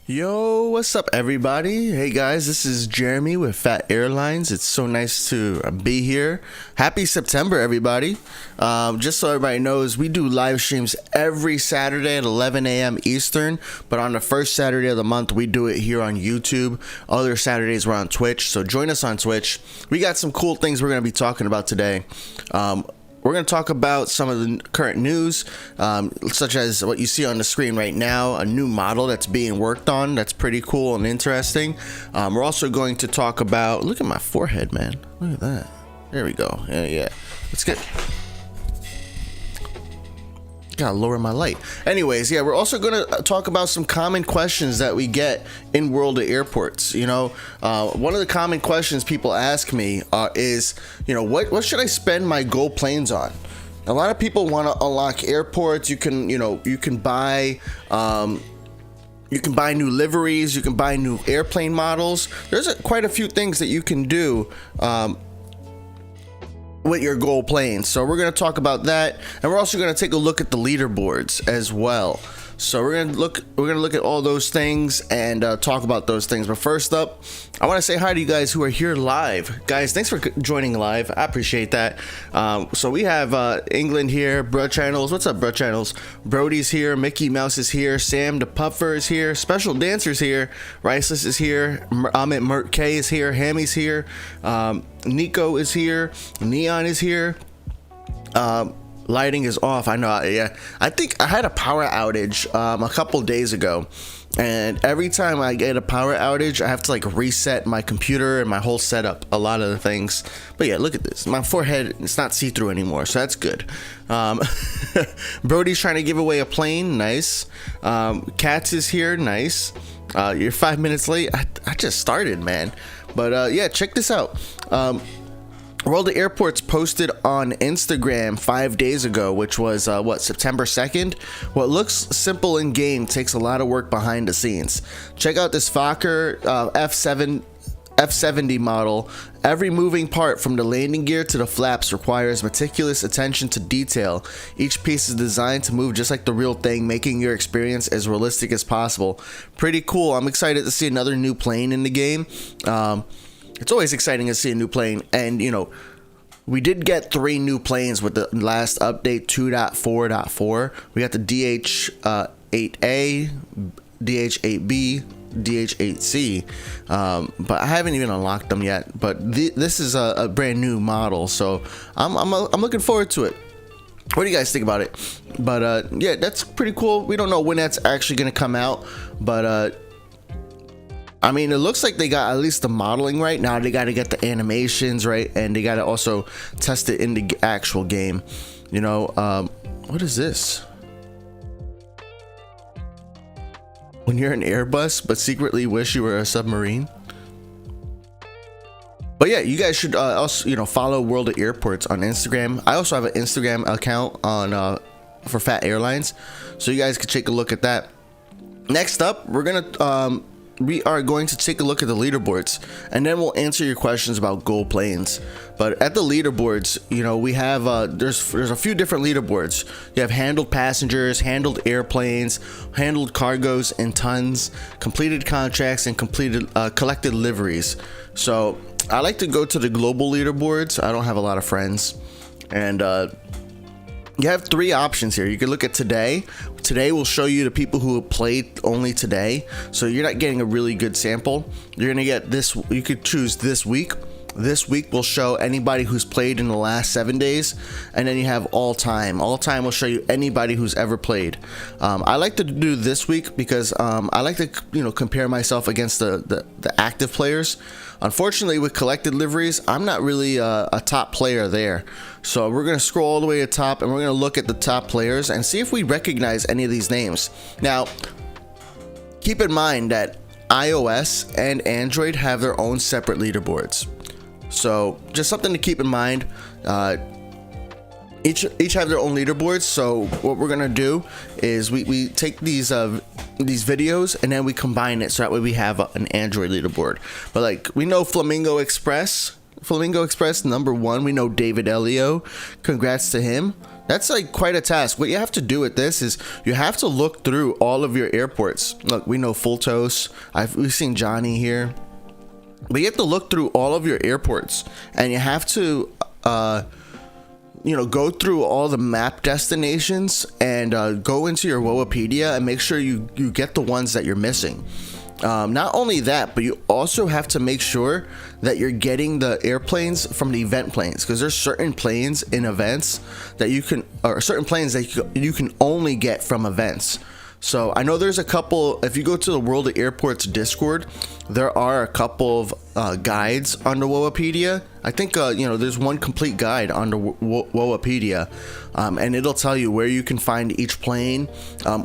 Yo, what's up, everybody? Hey guys, this is Jeremy with Phat Airlines. It's so nice to be here. Happy September, everybody. Just so everybody knows, we do live streams every Saturday at 11 a.m. Eastern, but on the first Saturday of the month, we do it here on YouTube. Other Saturdays, we're on Twitch, so join us on Twitch. We got some cool things we're going to be talking about today. We're going to talk about some of the current news, such as what you see on the screen right now, a new model that's being worked on. That's pretty cool and interesting. We're also going to talk about, look at my forehead, man. Look at that. There we go. Yeah. Let's get, gotta lower my light. Anyways, yeah, we're also going to talk about some common questions that we get in World of Airports. You know, one of the common questions people ask me is, you know, what should I spend my gold planes on? A lot of people want to unlock airports. You can buy new liveries, you can buy new airplane models. There's quite a few things that you can do with your gold planes. So we're going to talk about that, and we're also going to take a look at the leaderboards as well. So we're going to look at all those things and talk about those things. But first up, I want to say hi to you guys who are here live. Guys, thanks for joining live. I appreciate that. So we have England here, Bro Channels. What's up, Bro Channels? Brody's here, Mickey Mouse is here, Sam the Puffer is here, Special Dancer's here, Riceless is here, Amit Mert K is here, Hammy's here, Nico is here, Neon is here. Lighting is off. I know. Yeah, I think I had a power outage a couple days ago, and every time I get a power outage, I have to like reset my computer and my whole setup. A lot of the things. But yeah, look at this. My forehead, it's not see-through anymore, so that's good. Brody's trying to give away a plane. Nice. Cats is here. Nice. You're 5 minutes late. I just started, man. But yeah, check this out. World of Airports posted on Instagram 5 days ago, which was September 2nd. What looks simple in game takes a lot of work behind the scenes. Check out this Fokker F70 model. Every moving part from the landing gear to the flaps requires meticulous attention to detail. Each piece is designed to move just like the real thing, making your experience as realistic as possible. Pretty cool. I'm excited to see another new plane in the game. It's always exciting to see a new plane, and you know, we did get 3 new planes with the last update 2.4.4. We got the DH8A, DH8B, DH8C, but I haven't even unlocked them yet. But this is a brand new model, so I'm looking forward to it. What do you guys think about it? But yeah, that's pretty cool. We don't know when that's actually going to come out, but I mean, it looks like they got at least the modeling right. Now they got to get the animations right, and they got to also test it in the actual game. You know, what is this? When you're an Airbus but secretly wish you were a submarine. But yeah, you guys should also follow World of Airports on Instagram. I also have an Instagram account on for Phat Airlines, so you guys can take a look at that. Next up, we are going to take a look at the leaderboards, and then we'll answer your questions about gold planes. But at the leaderboards, we have there's a few different leaderboards. You have handled passengers, handled airplanes, handled cargoes and tons, completed contracts, and collected liveries. So I like to go to the global leaderboards. I don't have a lot of friends, and you have 3 options here. You can look at today. Today will show you the people who have played only today. So you're not getting a really good sample. You're going to get this. You could choose this week. This week will show anybody who's played in the last 7 days. And then you have all time. All time will show you anybody who's ever played. I like to do this week because I like to compare myself against the active players. Unfortunately, with collected liveries, I'm not really a top player there. So we're going to scroll all the way to the top, and we're going to look at the top players and see if we recognize any of these names. Now, keep in mind that iOS and Android have their own separate leaderboards. So just something to keep in mind. Each have their own leaderboards. So what we're gonna do is we take these videos and then we combine it, so that way we have an Android leaderboard. But like, we know Flamingo Express #1. We know David Elio. Congrats to him. That's like quite a task. What you have to do with this is you have to look through all of your airports. Look, we know Fultos. We've seen Johnny here. But you have to look through all of your airports, and you have to, go through all the map destinations and go into your Woapedia and make sure you get the ones that you're missing. Not only that, but you also have to make sure that you're getting the airplanes from the event planes, because there's certain planes in events that you can, or certain planes that you can only get from events. So I know there's a couple. If you go to the World of Airports Discord, there are a couple of guides on the Woapedia. I think there's one complete guide on the Woapedia, and it'll tell you where you can find each plane,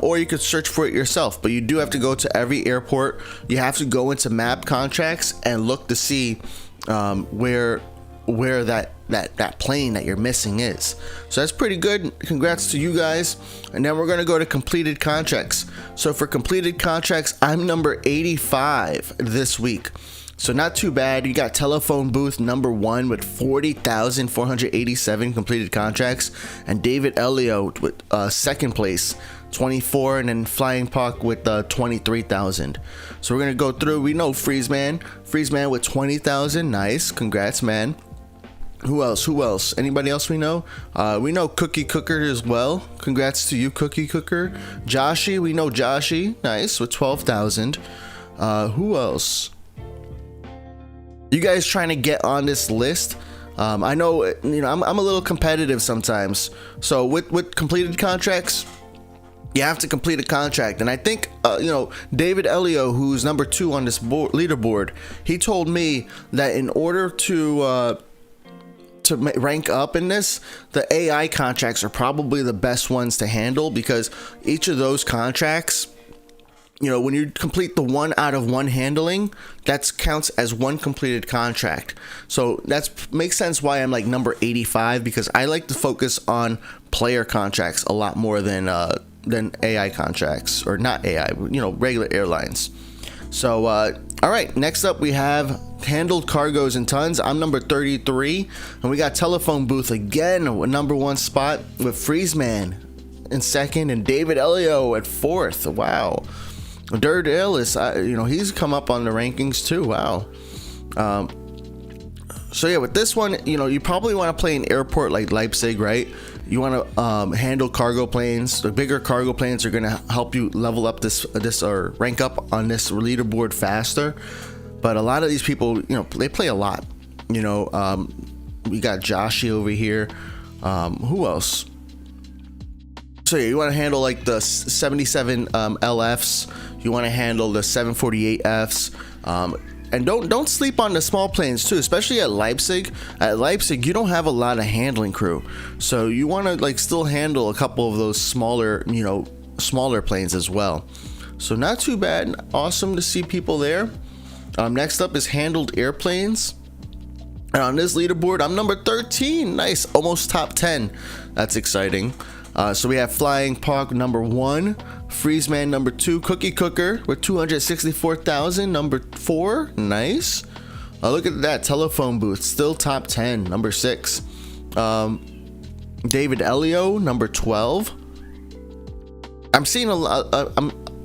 or you could search for it yourself. But you do have to go to every airport. You have to go into map contracts and look to see where that plane that you're missing is. So that's pretty good. Congrats to you guys. And then we're going to go to completed contracts. So for completed contracts, I'm number 85 this week. So not too bad. You got telephone booth number 1 with 40,487 completed contracts, and David Elio with second place, 24, and then Flying Puck with 23,000. So we're going to go through. We know Freeze Man with 20,000. Nice. Congrats, man. Who else? Anybody else we know? We know Cookie Cooker as well. Congrats to you, Cookie Cooker. Joshy, we know Joshy. Nice, with 12,000. Who else? You guys trying to get on this list? I know, I'm a little competitive sometimes. So with completed contracts, you have to complete a contract. And I think, David Elio, who's number 2 on this leaderboard, he told me that in order to rank up in this, the AI contracts are probably the best ones to handle, because each of those contracts, when you complete the 1 out of 1 handling, that counts as 1 completed contract. So that makes sense why I'm like number 85, because I like to focus on player contracts a lot more than AI contracts, or not AI, regular airlines. So, all right, next up we have handled cargoes and tons. I'm number 33, and we got telephone booth again, number 1 spot, with Freeze Man in second and David Elio at 4th. Wow. Dirt Ellis, he's come up on the rankings too. Wow. So yeah, with this one, you probably want to play an airport like Leipzig, right? You want to handle cargo planes. The bigger cargo planes are going to help you level up this or rank up on this leaderboard faster. But a lot of these people, they play a lot. We got Joshy over here. Who else? So yeah, you want to handle like the 77 LFs. You want to handle the 748Fs. And don't sleep on the small planes too, especially at Leipzig. At Leipzig, you don't have a lot of handling crew, so you want to still handle a couple of those smaller planes as well. So not too bad. Awesome to see people there. Next up is handled airplanes. And on this leaderboard, I'm number 13. Nice, almost top 10. That's exciting. So we have Flying Pog number 1, Freeze Man number 2, Cookie Cooker with 264,000 number 4. Nice. Look at that, telephone booth still top 10, number 6. David Elio number 12. I'm seeing a lot.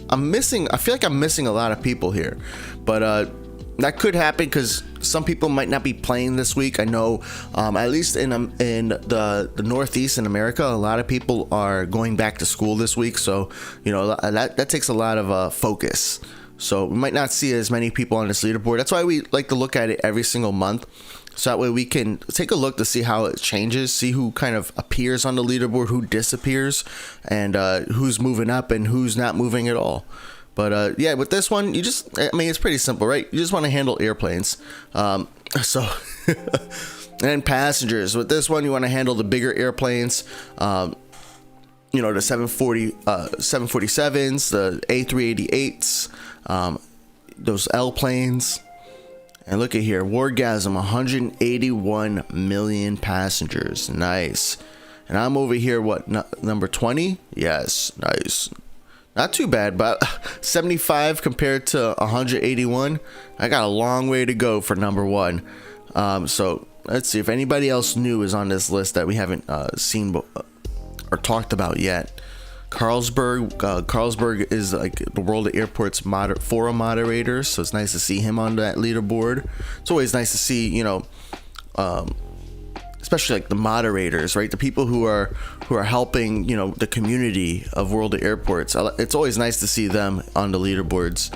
I'm missing. I feel like I'm missing a lot of people here, but that could happen because some people might not be playing this week. I know, at least in the Northeast in America, a lot of people are going back to school this week. So that takes a lot of focus. So we might not see as many people on this leaderboard. That's why we like to look at it every single month. So that way we can take a look to see how it changes, see who kind of appears on the leaderboard, who disappears, and who's moving up and who's not moving at all. But yeah, with this one, it's pretty simple, right? You just want to handle airplanes. And passengers. With this one, you want to handle the bigger airplanes. The 747s, the A380s, those L planes. And look at here, Wargasm, 181 million passengers. Nice. And I'm over here, number 20? Yes, nice. Not too bad, but 75 compared to 181. I got a long way to go for number 1. So let's see if anybody else new is on this list that we haven't seen or talked about yet. Carlsberg is like the World of Airports forum moderator, so it's nice to see him on that leaderboard. It's always nice to see, you know, especially like the moderators, right? The people who are helping, you know, the community of World of Airports. It's always nice to see them on the leaderboards,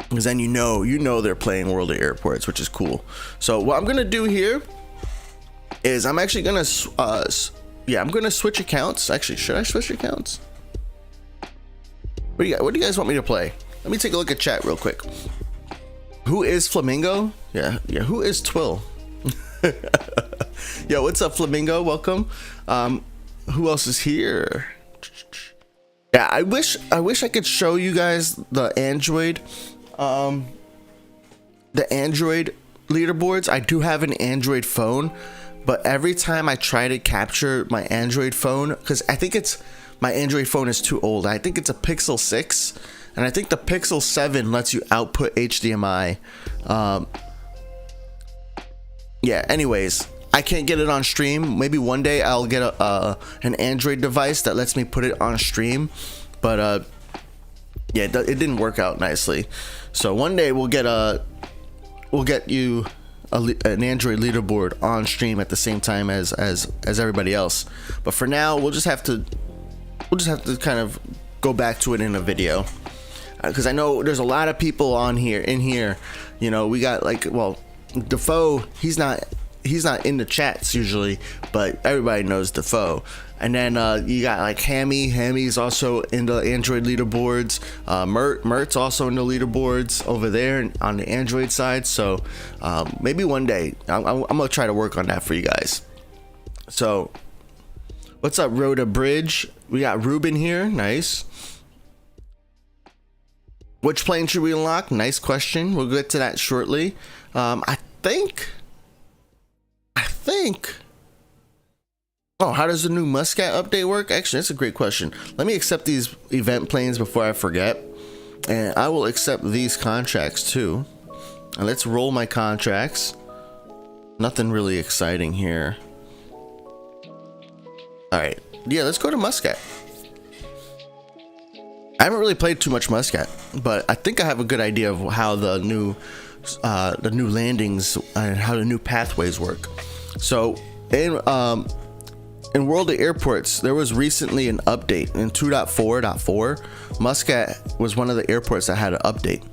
because then you know they're playing World of Airports, which is cool. So what I'm gonna do here is I'm actually gonna I'm gonna switch accounts. Actually, should I switch accounts? What do you guys want me to play? Let me take a look at chat real quick. Who is Flamingo? Yeah. Who is Twill? Yo, what's up, Flamingo? Welcome. Who else is here? Yeah, I wish I could show you guys the Android leaderboards. I do have an Android phone, but every time I try to capture my Android phone, because I think my Android phone is too old. I think it's a Pixel 6, and I think the Pixel 7 lets you output HDMI. Yeah, anyways, I can't get it on stream. Maybe one day I'll get an Android device that lets me put it on stream, but yeah, it didn't work out nicely. So one day we'll get you an Android leaderboard on stream at the same time as everybody else. But for now, we'll just have to kind of go back to it in a video, because I know there's a lot of people in here. You know, we got like, well, Defoe, he's not in the chats usually, but everybody knows Defoe. And then you got like Hammy's also in the Android leaderboards. Mert's also in the leaderboards over there on the Android side. So maybe one day I'm gonna try to work on that for you guys. So what's up, Rhoda Bridge? We got Ruben here. Nice. Which plane should we unlock? Nice question. We'll get to that shortly. I think. Oh, how does the new Muscat update work? Actually, that's a great question. Let me accept these event planes before I forget. And I will accept these contracts too. And let's roll my contracts. Nothing really exciting here. Alright. Yeah, let's go to Muscat. I haven't really played too much Muscat, but I think I have a good idea of how the new landings and how the new pathways work. So in World of Airports, there was recently an update in 2.4.4. Muscat was one of the airports that had an update.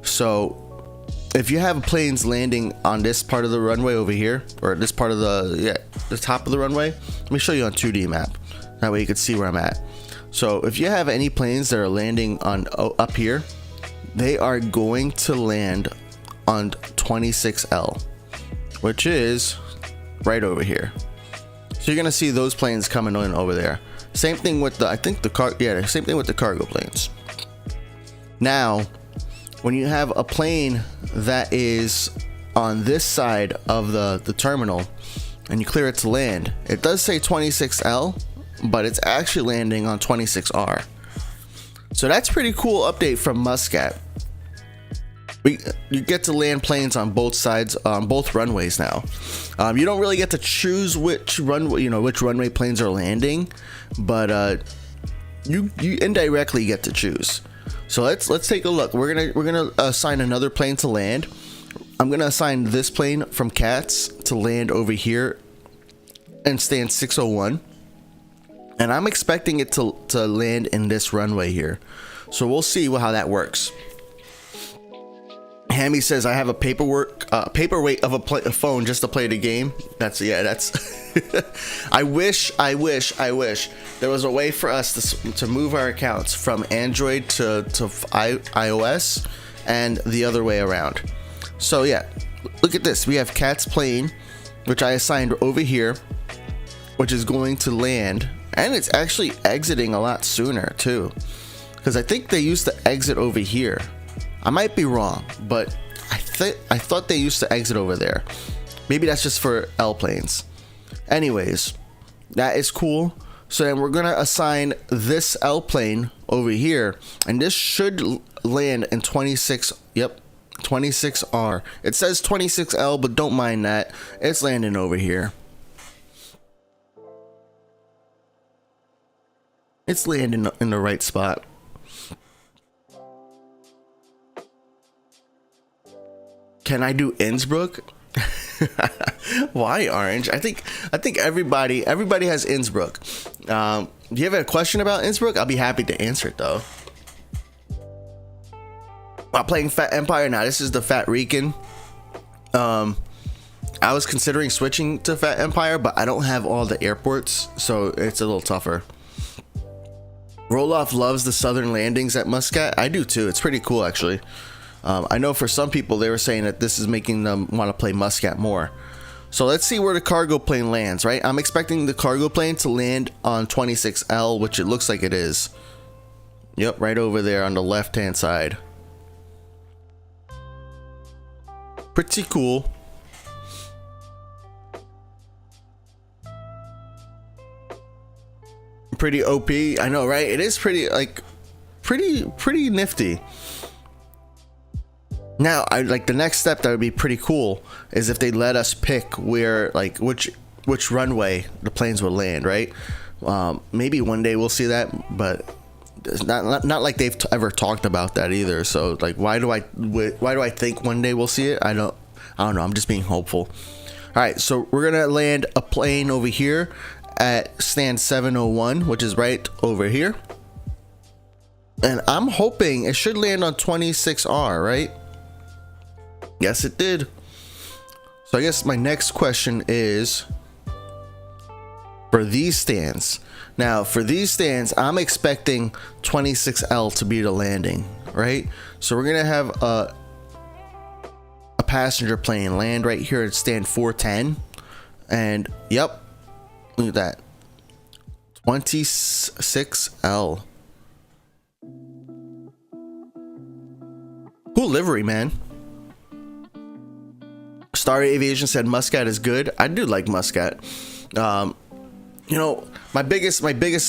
So if you have planes landing on this part of the runway over here, or this part of the top of the runway, let me show you on 2D map. That way you can see where I'm at. So if you have any planes that are landing on up here, they are going to land on 26L, which is right over here. So you're gonna see those planes coming in over there. Same thing with same thing with the cargo planes. Now, when you have a plane that is on this side of the terminal and you clear it to land, it does say 26L, but it's actually landing on 26R. So that's pretty cool update from Muscat. You get to land planes on both sides, on both runways now. You don't really get to choose which runway planes are landing, but you indirectly get to choose. So let's take a look. We're gonna assign another plane to land. I'm gonna assign this plane from Cats to land over here and stand 601, and I'm expecting it to land in this runway here. So we'll see how that works. Hammy says, I have a paperweight of a phone just to play the game. That's I wish there was a way for us to move our accounts from Android to iOS and the other way around. So yeah, look at this. We have Cat's plane, which I assigned over here, which is going to land, and it's actually exiting a lot sooner too, because I think they used to exit over here. I might be wrong, but I thought they used to exit over there. Maybe that's just for L planes. Anyways, that is cool. So then we're gonna assign this L plane over here, and this should land in 26. Yep, 26R. It says 26L, but don't mind that. It's landing over here. It's landing in the right spot. Can I do Innsbruck? Why orange? I think everybody has Innsbruck. Do you have a question about Innsbruck? I'll be happy to answer it though. While playing Phat Empire, now this is the Phat Rican. I was considering switching to Phat Empire, but I don't have all the airports, so it's a little tougher. Roloff loves the southern landings at Muscat. I do too. It's pretty cool actually. I know for some people they were saying that this is making them want to play Muscat more. So let's see where the cargo plane lands, right? I'm expecting the cargo plane to land on 26L, which it looks like it is. Yep, right over there on the left hand side. Pretty cool. Pretty OP. I know, right? It is pretty, like, pretty nifty. Now, I like the next step that would be pretty cool is if they let us pick where, like, which runway the planes would land, right? Maybe one day we'll see that, but it's not like they've ever talked about that either. So, like, why do I think one day we'll see it? I don't know. I'm just being hopeful. All right, so we're gonna land a plane over here at stand 701, which is right over here, and I'm hoping it should land on 26R, right? Yes, it did. So I guess my next question is for these stands. Now, for these stands, I'm expecting 26L to be the landing, right? So we're gonna have a passenger plane land right here at stand 410, and yep, look at that, 26L. Cool livery, man. Star Aviation said Muscat is good. I do like Muscat. You know, my biggest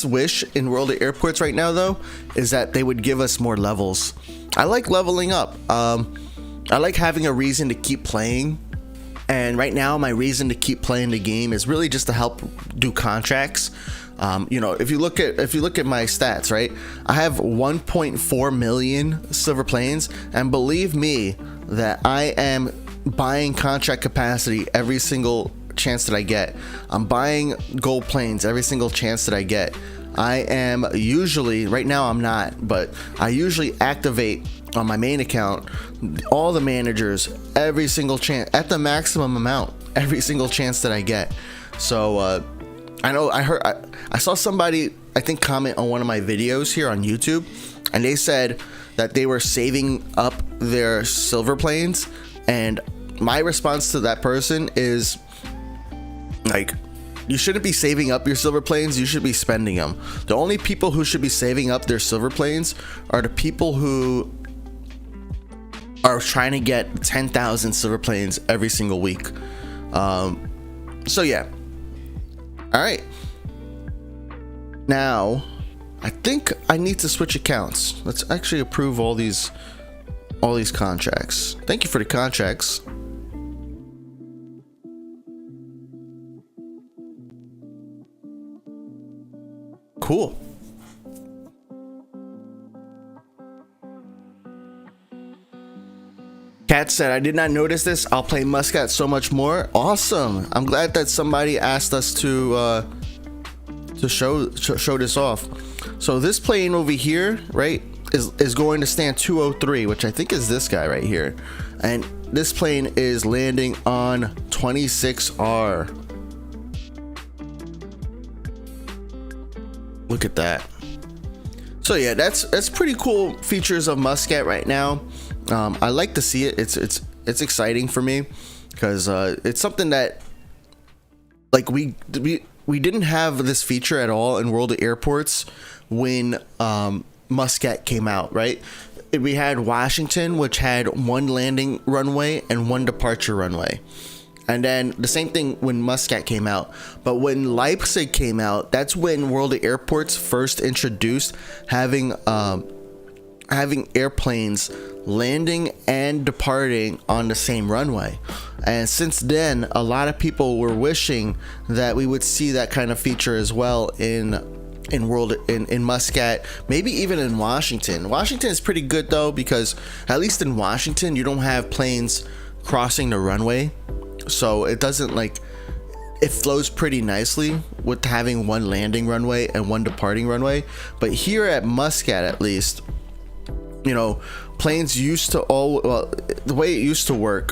wish in World of Airports right now though is that they would give us more levels. I like leveling up. I like having a reason to keep playing, and right now my reason to keep playing the game is really just to help do contracts. You know, if you look at my stats, right, I have 1.4 million silver planes, and believe me that I am buying contract capacity every single chance that I get. I'm buying gold planes every single chance that I get. I am usually, right now I'm not, but I usually activate on my main account all the managers every single chance at the maximum amount every single chance that I get. So I know I saw somebody, I think, comment on one of my videos here on YouTube, and they said that they were saving up their silver planes, and my response to that person is, like, you shouldn't be saving up your silver planes, you should be spending them. The only people who should be saving up their silver planes are the people who are trying to get 10,000 silver planes every single week. So yeah. All right. Now, I think I need to switch accounts. Let's actually approve all these contracts. Thank you for the contracts. Cool. Kat said, I did not notice this. I'll play Muscat so much more. Awesome. I'm glad that somebody asked us to show this off. So this plane over here, right, is going to stand 203, which I think is this guy right here. And this plane is landing on 26R. Look at that. So yeah, that's pretty cool features of Muscat right now. I like to see it. It's exciting for me because it's something that, like, we didn't have this feature at all in World of Airports when Muscat came out, right? We had Washington, which had one landing runway and one departure runway. And then the same thing when Muscat came out. But when Leipzig came out, that's when World of Airports first introduced having airplanes landing and departing on the same runway. And since then, a lot of people were wishing that we would see that kind of feature as well in in Muscat, maybe even in Washington. Washington is pretty good though, because at least in Washington you don't have planes crossing the runway, so it doesn't like, it flows pretty nicely with having one landing runway and one departing runway. But here at Muscat, at least, you know, planes used to the way it used to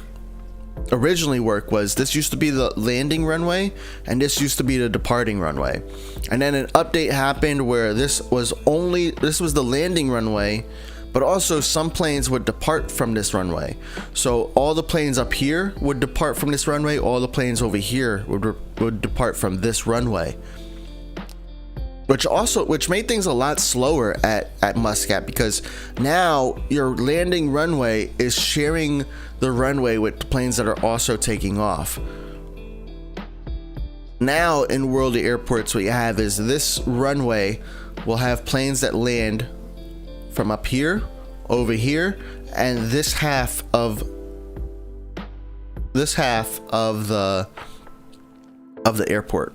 originally work was, this used to be the landing runway and this used to be the departing runway, and then an update happened where this was the landing runway, but also some planes would depart from this runway. So all the planes up here would depart from this runway, all the planes over here would depart from this runway, which made things a lot slower at Muscat, because now your landing runway is sharing the runway with the planes that are also taking off. Now in World of Airports, what you have is this runway will have planes that land from up here, over here, and this half of the airport.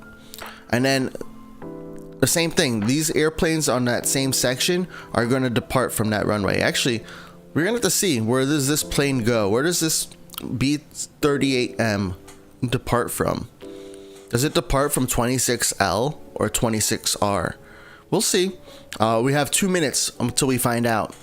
And then the same thing, these airplanes on that same section are going to depart from that runway. Actually, we're going to have to see, where does this plane go? Where does this B-38M depart from? Does it depart from 26L or 26R? We'll see. We have 2 minutes until we find out.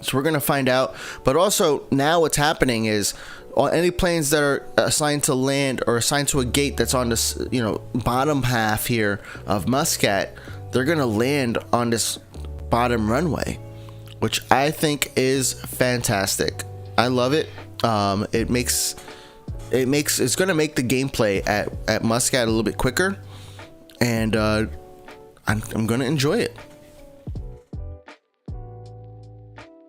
So we're going to find out. But also, now what's happening is, any planes that are assigned to land or assigned to a gate that's on this, you know, bottom half here of Muscat, they're going to land on this bottom runway, which I think is fantastic. I love it. It's going to make the gameplay at Muscat a little bit quicker, and I'm going to enjoy it.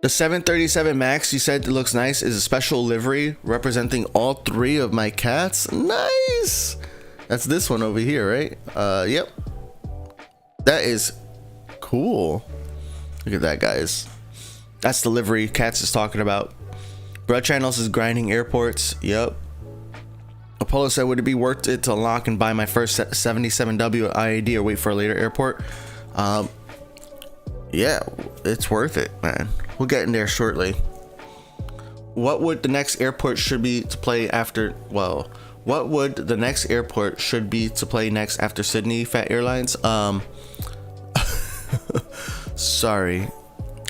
The 737 MAX, you said it looks nice, is a special livery representing all 3 of my cats. Nice. That's this one over here, right? Yep. That is cool. Look at that, guys. That's the livery Cats is talking about. Bread Channels is grinding airports. Yep. Apollo said, would it be worth it to unlock and buy my first 77W IAD or wait for a later airport? Yeah, it's worth it, man. We'll get in there shortly. What would the next airport should be to play after? Well, what would the next airport should be to play next after Sydney, Phat Airlines? Sorry.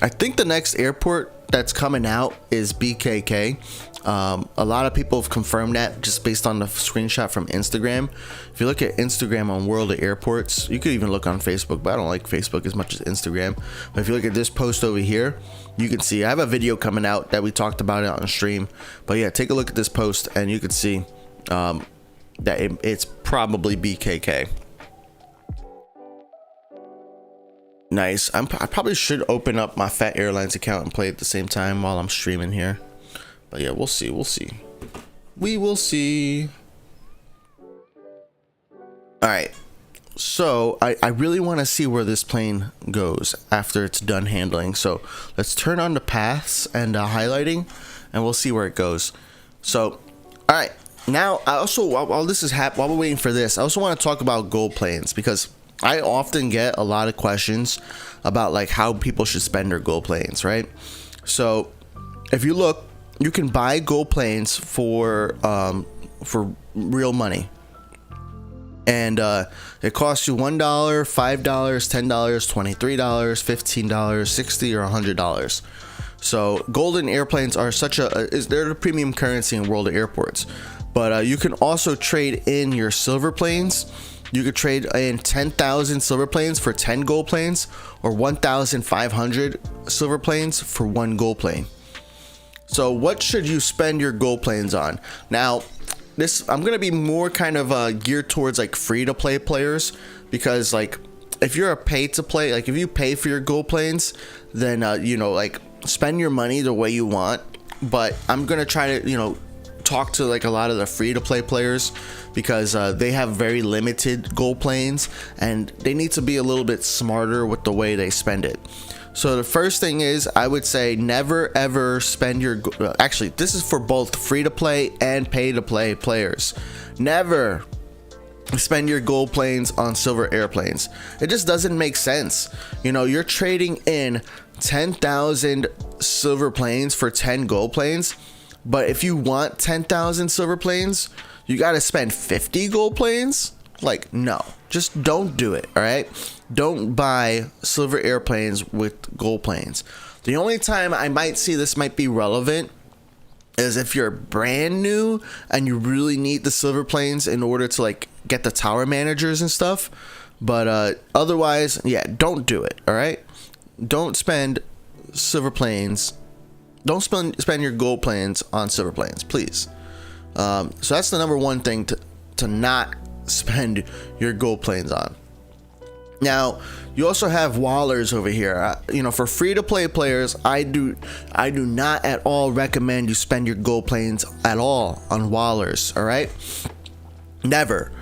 I think the next airport that's coming out is BKK. A lot of people have confirmed that just based on the screenshot from Instagram. If you look at Instagram on World of Airports, you could even look on Facebook, but I don't like Facebook as much as Instagram. But if you look at this post over here, you can see I have a video coming out that we talked about it on stream. But yeah, take a look at this post and you can see that it's probably BKK. Nice. I probably should open up my Phat Airlines account and play at the same time while I'm streaming here. But yeah, we'll see. We will see. All right. So I really want to see where this plane goes after it's done handling. So let's turn on the paths and highlighting, and we'll see where it goes. So, all right. Now, I also, while we're waiting for this, I also want to talk about gold planes, because I often get a lot of questions about like how people should spend their gold planes, right? So if you look, you can buy gold planes for real money, and it costs you $1, $5, $10, $23, $15, $60, or $100. So golden airplanes are they're the premium currency in World of Airports. But you can also trade in your silver planes. You could trade in 10,000 silver planes for 10 gold planes, or 1,500 silver planes for 1 gold plane. So what should you spend your gold planes on? Now, I'm going to be more kind of geared towards like free to play players, because like if you're a pay to play, like if you pay for your gold planes, then you know, like spend your money the way you want. But I'm going to try to, you know, talk to like a lot of the free to play players, because they have very limited gold planes and they need to be a little bit smarter with the way they spend it. So the first thing is, I would say never ever spend your actually, this is for both free to play and pay to play players. Never spend your gold planes on silver airplanes. It just doesn't make sense. You know, you're trading in 10,000 silver planes for 10 gold planes, but if you want 10,000 silver planes, you got to spend 50 gold planes. Like, no, just don't do it. All right, don't buy silver airplanes with gold planes. The only time I might see this might be relevant is if you're brand new and you really need the silver planes in order to like get the tower managers and stuff. But otherwise, yeah, don't do it. All right, don't spend silver planes. Don't spend your gold planes on silver planes, please. So that's the number one thing to not spend your gold planes on. Now, you also have wallers over here. You know, for free-to-play players, I do not at all recommend you spend your gold planes at all on wallers. All right, never.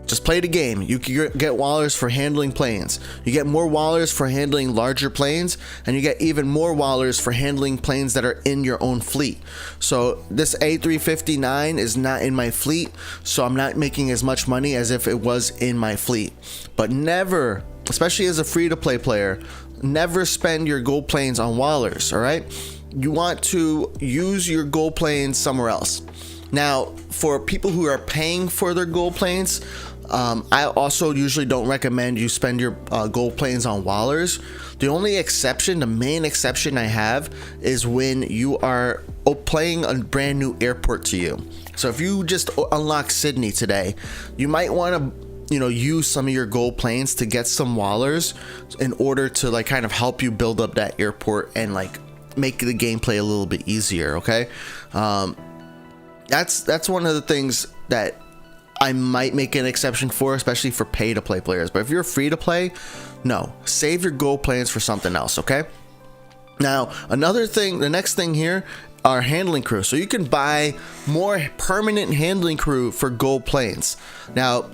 Just play the game. You can get wallers for handling planes. You get more wallers for handling larger planes, and you get even more wallers for handling planes that are in your own fleet. So this A359 is not in my fleet, so I'm not making as much money as if it was in my fleet. But never, especially as a free-to-play player, never spend your gold planes on wallers, all right? You want to use your gold planes somewhere else. Now, for people who are paying for their gold planes, I also usually don't recommend you spend your gold planes on wallers. The only exception, the main exception I have, is when you are playing a brand new airport to you. So if you just unlock Sydney today, you might want to, you know, use some of your gold planes to get some wallers in order to like kind of help you build up that airport and like make the gameplay a little bit easier. Okay, that's one of the things that I might make an exception for, especially for pay to play players. But if you're free to play, no, save your gold planes for something else. Okay, now another thing, the next thing here are handling crew. So you can buy more permanent handling crew for gold planes. Now,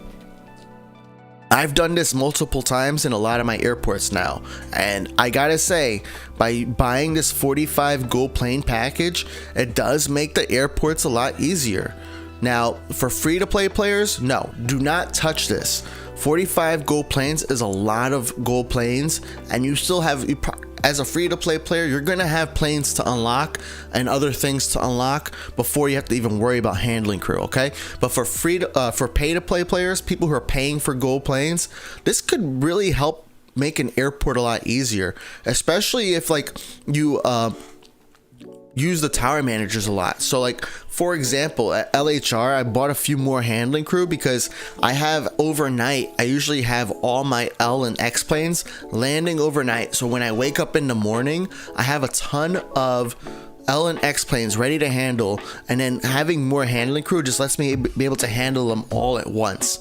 I've done this multiple times in a lot of my airports now, and I gotta say, by buying this 45 gold plane package, it does make the airports a lot easier. Now, for free to play players, no, do not touch this. 45 gold planes is a lot of gold planes, and you still have, as a free to play player, you're gonna have planes to unlock and other things to unlock before you have to even worry about handling crew. Okay, but for for pay to play players, people who are paying for gold planes, this could really help make an airport a lot easier, especially if like you use the tower managers a lot. So like, for example, at LHR, I bought a few more handling crew because I have overnight, I usually have all my L and X planes landing overnight. So when I wake up in the morning, I have a ton of L and X planes ready to handle, and then having more handling crew just lets me be able to handle them all at once.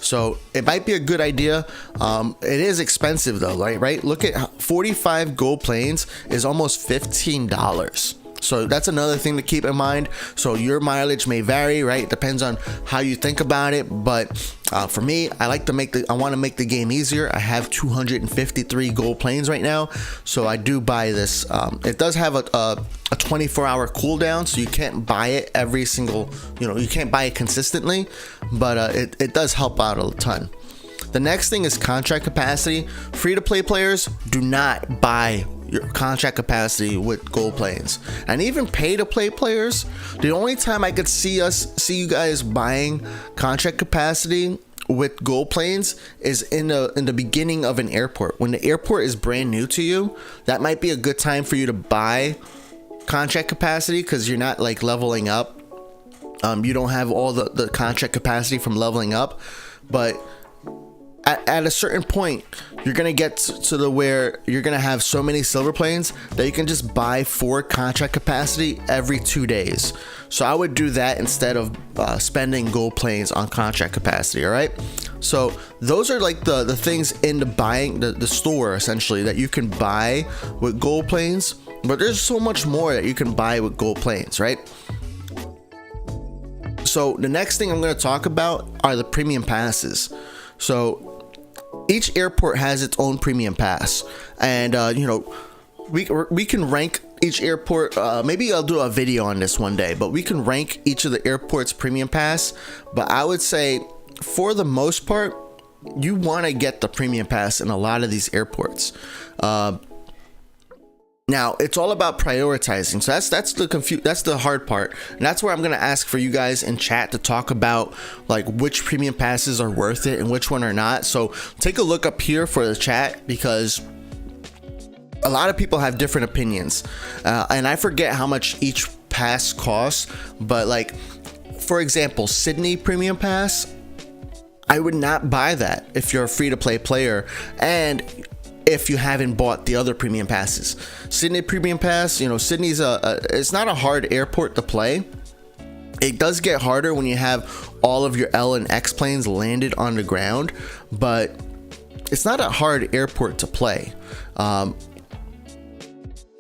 So it might be a good idea. It is expensive though, right? Look at 45 gold planes is almost $15. So that's another thing to keep in mind. So your mileage may vary, right? It depends on how you think about it. But for me, I want to make the game easier. I have 253 gold planes right now, so I do buy this. It does have a 24-hour cooldown, so you can't buy it every single, you can't buy it consistently, but it does help out a ton. The next thing is contract capacity. Free to play players, do not buy your contract capacity with gold planes. And even pay to play players, the only time I could see you guys buying contract capacity with gold planes is in the beginning of an airport. When the airport is brand new to you, that might be a good time for you to buy contract capacity, because you're not like leveling up. You don't have all the contract capacity from leveling up, but at a certain point, you're gonna get to where you're gonna have so many silver planes that you can just buy 4 contract capacity every 2 days. So I would do that instead of spending gold planes on contract capacity. All right. So those are like the things in the store essentially that you can buy with gold planes. But there's so much more that you can buy with gold planes, right? So the next thing I'm going to talk about are the premium passes. So each airport has its own premium pass, and we can rank each airport. Maybe I'll do a video on this one day, but we can rank each of the airports premium pass. But I would say for the most part, you want to get the premium pass in a lot of these airports. Now it's all about prioritizing. So that's the hard part. And that's where I'm going to ask for you guys in chat to talk about like which premium passes are worth it and which one are not. So take a look up here for the chat, because a lot of people have different opinions. And I forget how much each pass costs, but like, for example, Sydney premium pass, I would not buy that if you're a free-to-play player and if you haven't bought the other premium passes. Sydney premium pass, you know, Sydney's it's not a hard airport to play. It does get harder when you have all of your L and X planes landed on the ground, but it's not a hard airport to play.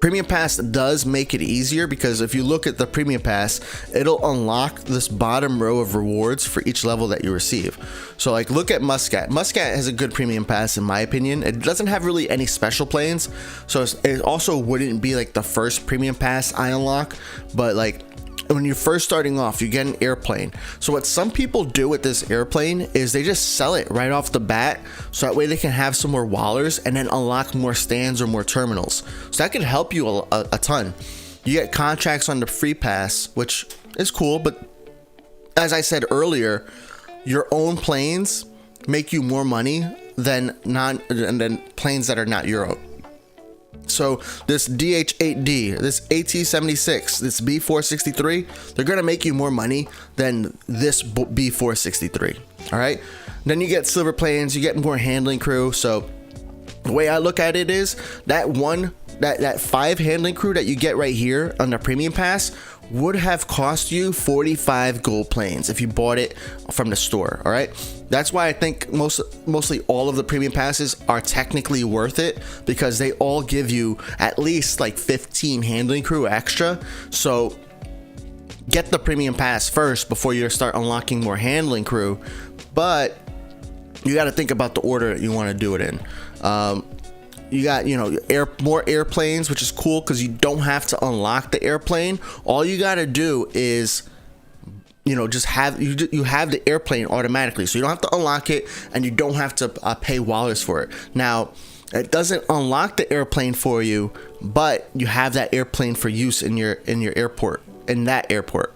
Premium Pass does make it easier, because if you look at the Premium Pass, it'll unlock this bottom row of rewards for each level that you receive. So like, look at Muscat. Muscat has a good Premium Pass in my opinion. It doesn't have really any special planes, so it also wouldn't be like the first Premium Pass I unlock, but like, when you're first starting off, you get an airplane. So what some people do with this airplane is they just sell it right off the bat, so that way they can have some more wallers and then unlock more stands or more terminals. So that can help you a ton. You get contracts on the free pass, which is cool, but as I said earlier, your own planes make you more money than planes that are not your own. So this DH-8D, this AT-76, this B-463, they're gonna make you more money than this B-463. All right, then you get silver planes, you get more handling crew. So the way I look at it is that that 5 handling crew that you get right here on the premium pass would have cost you 45 gold planes if you bought it from the store. All right, that's why I think mostly all of the premium passes are technically worth it, because they all give you at least like 15 handling crew extra. So get the premium pass first before you start unlocking more handling crew, but you got to think about the order that you want to do it in. You got, you know, more airplanes, which is cool because you don't have to unlock the airplane. All you got to do is, you know, just have you have the airplane automatically, so you don't have to unlock it and you don't have to pay wallers for it. Now, it doesn't unlock the airplane for you, but you have that airplane for use in your airport. In that airport,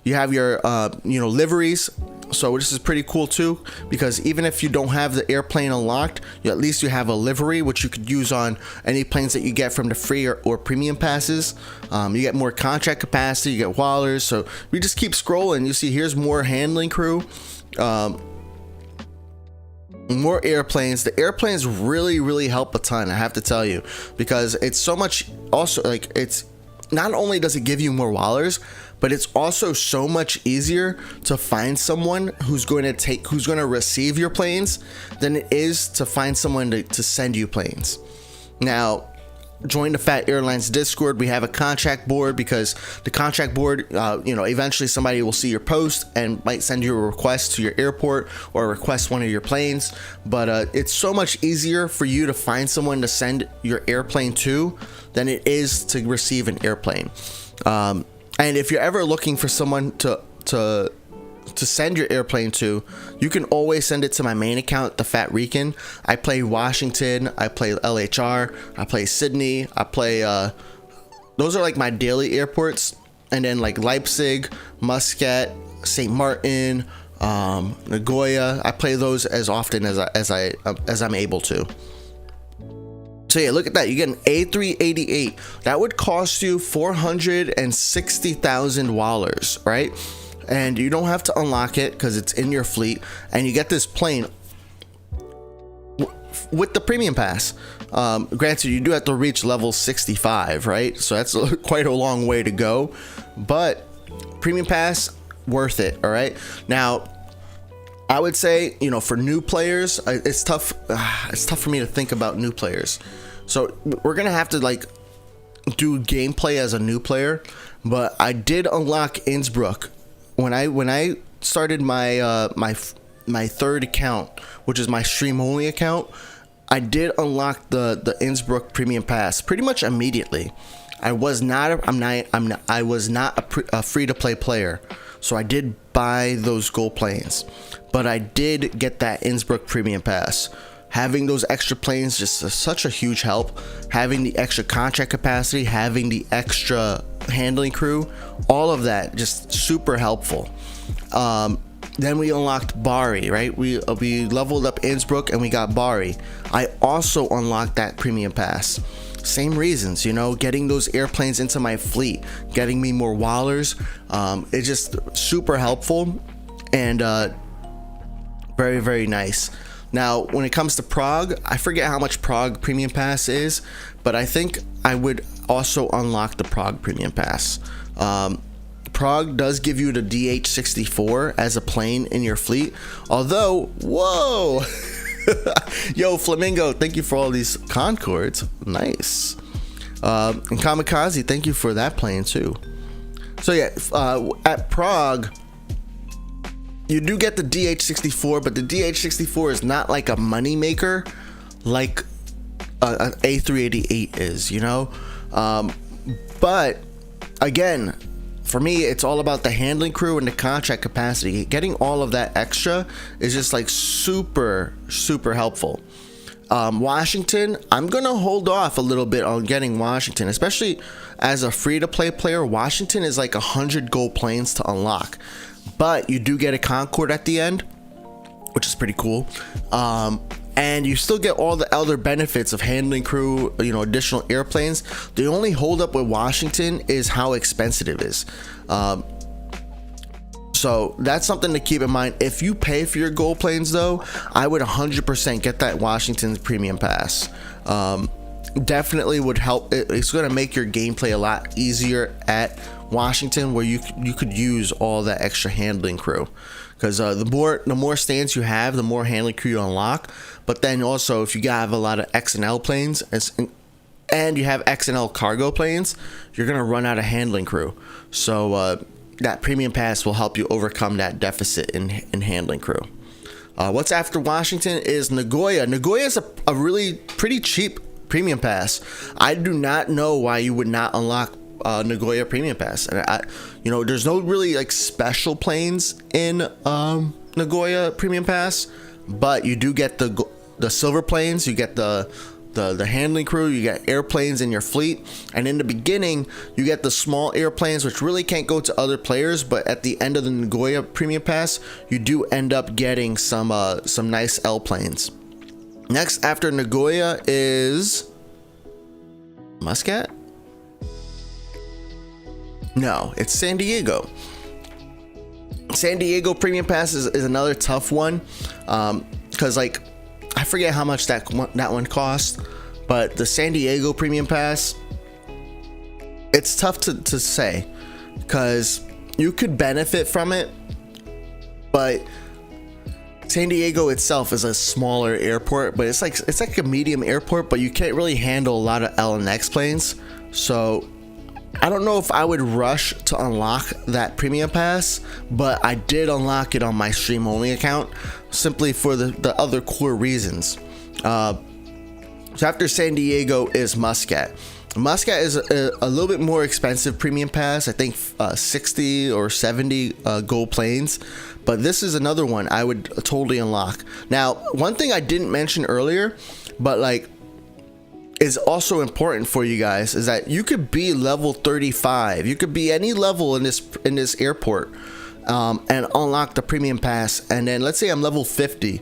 you have your you know, liveries. So this is pretty cool too, because even if you don't have the airplane unlocked, at least you have a livery, which you could use on any planes that you get from the free or premium passes. You get more contract capacity, you get wallers. So we just keep scrolling. You see here's more handling crew, more airplanes. The airplanes really help a ton, I have to tell you, because it's so much. Also, like, it's not only does it give you more wallers, but it's also so much easier to find someone who's going to receive your planes than it is to find someone to send you planes. Now, join the Phat Airlines Discord. We have a contract board, because the contract board, you know, eventually somebody will see your post and might send you a request to your airport or request one of your planes. But it's so much easier for you to find someone to send your airplane to than it is to receive an airplane. And if you're ever looking for someone to send your airplane to, you can always send it to my main account, the Phat Rican. I play Washington, I play LHR, I play Sydney, I play those are like my daily airports. And then like Leipzig, Muscat, St. Martin, Nagoya, I play those as often as I'm able to. So yeah, look at that. You get an A388. That would cost you 460,000 wallers, right? And you don't have to unlock it because it's in your fleet. And you get this plane with the premium pass. Granted, you do have to reach level 65, right? So that's quite a long way to go. But premium pass, worth it, all right? Now, I would say, you know, for new players, it's tough. It's tough for me to think about new players. So we're gonna have to like do gameplay as a new player. But I did unlock Innsbruck when I started my my third account, which is my stream only account. I did unlock the Innsbruck premium pass pretty much immediately. I was not a free to play player. so I did buy those gold planes, but I did get that Innsbruck premium pass. Having those extra planes just such a huge help. Having the extra contract capacity, having the extra handling crew, all of that just super helpful. Then we unlocked Bari, right? We leveled up Innsbruck and we got Bari. I also unlocked that premium pass. Same reasons, getting those airplanes into my fleet, getting me more Wallers. It's just super helpful and very, very nice. Now, when it comes to Prague, I forget how much Prague Premium Pass is, but I think I would also unlock the Prague Premium Pass. Prague does give you the DH-64 as a plane in your fleet, although, whoa! Yo, Flamingo, thank you for all these Concords. Nice. And Kamikaze, thank you for that plane too. So yeah, at Prague, you do get the DH-64, but the DH-64 is not like a money maker like an A388 is, but again, for me, it's all about the handling crew and the contract capacity. Getting all of that extra is just like super, super helpful. Washington, I'm gonna hold off a little bit on getting Washington, especially as a free-to-play player. Washington is like 100 gold planes to unlock, but you do get a Concorde at the end, which is pretty cool. And you still get all the other benefits of handling crew, additional airplanes. The only holdup with Washington is how expensive it is. So that's something to keep in mind. If you pay for your gold planes though, I would 100% get that Washington premium pass. Definitely would help. It's going to make your gameplay a lot easier at Washington, where you could use all that extra handling crew, because the more stands you have, the more handling crew you unlock. But then also, if you have a lot of X and L planes and you have X and L cargo planes, you're gonna run out of handling crew. So that premium pass will help you overcome that deficit in handling crew. What's after Washington is Nagoya. Nagoya is a really pretty cheap premium pass. I do not know why you would not unlock Nagoya premium pass. And there's no really like special planes in Nagoya premium pass, but you do get the silver planes, you get the handling crew, you get airplanes in your fleet, and in the beginning you get the small airplanes, which really can't go to other players, but at the end of the Nagoya premium pass you do end up getting some nice L planes. Next after Nagoya is Muscat? No, it's San Diego. San Diego premium pass is another tough one, because like I forget how much that one cost, but the San Diego premium pass, it's tough to say, because you could benefit from it, but San Diego itself is a smaller airport, but it's like a medium airport, but you can't really handle a lot of L and X planes. So I don't know if I would rush to unlock that premium pass, but I did unlock it on my stream only account, simply for the other core reasons. So after San Diego is Muscat. Muscat is a little bit more expensive premium pass, I think 60 or 70 gold planes, but this is another one I would totally unlock. Now, one thing I didn't mention earlier, but like is also important for you guys, is that you could be level 35. You could be any level in this airport and unlock the premium pass. And then let's say I'm level 50.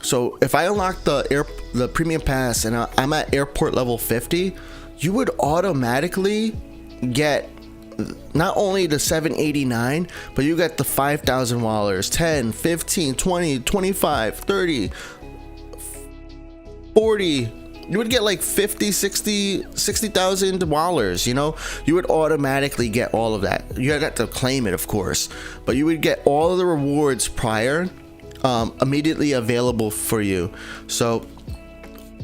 So if I unlock the premium pass and I'm at airport level 50, you would automatically get not only the 789, but you get the 5,000 Wallers, 10, 15, 20, 25, 30, 40. You would get like 50, 60,000 Wallers, you would automatically get all of that. You got to claim it, of course, but you would get all of the rewards prior, immediately available for you. So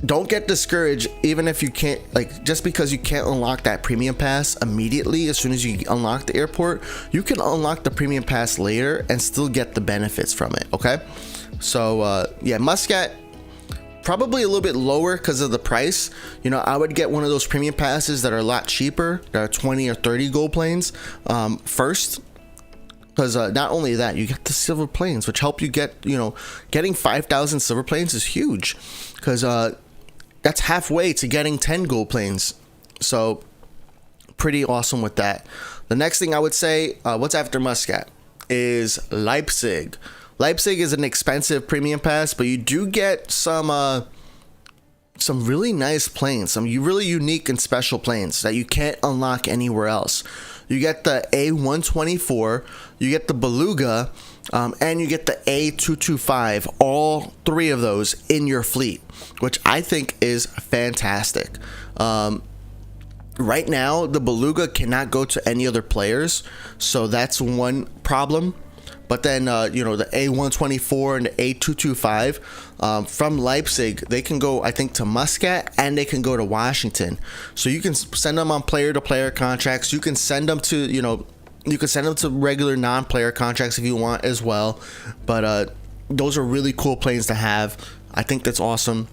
don't get discouraged, even if you can't, like, just because you can't unlock that premium pass immediately as soon as you unlock the airport, you can unlock the premium pass later and still get the benefits from it, okay? So yeah, Muscat, probably a little bit lower because of the price. I would get one of those premium passes that are a lot cheaper, that are 20 or 30 gold planes first, Because not only that, you get the silver planes, which help you get, getting 5,000 silver planes is huge, because that's halfway to getting 10 gold planes. So pretty awesome with that. The next thing I would say, what's after Muscat, is Leipzig. Leipzig is an expensive premium pass, but you do get some really nice planes, some really unique and special planes that you can't unlock anywhere else. You get the A124, you get the Beluga, and you get the A225, all three of those in your fleet, which I think is fantastic. Right now, the Beluga cannot go to any other players, so that's one problem. But then, the A124 and the A225 from Leipzig, they can go, I think, to Muscat, and they can go to Washington. So you can send them on player-to-player contracts. You can send them to, you can send them to regular non-player contracts if you want as well. But those are really cool planes to have. I think that's awesome.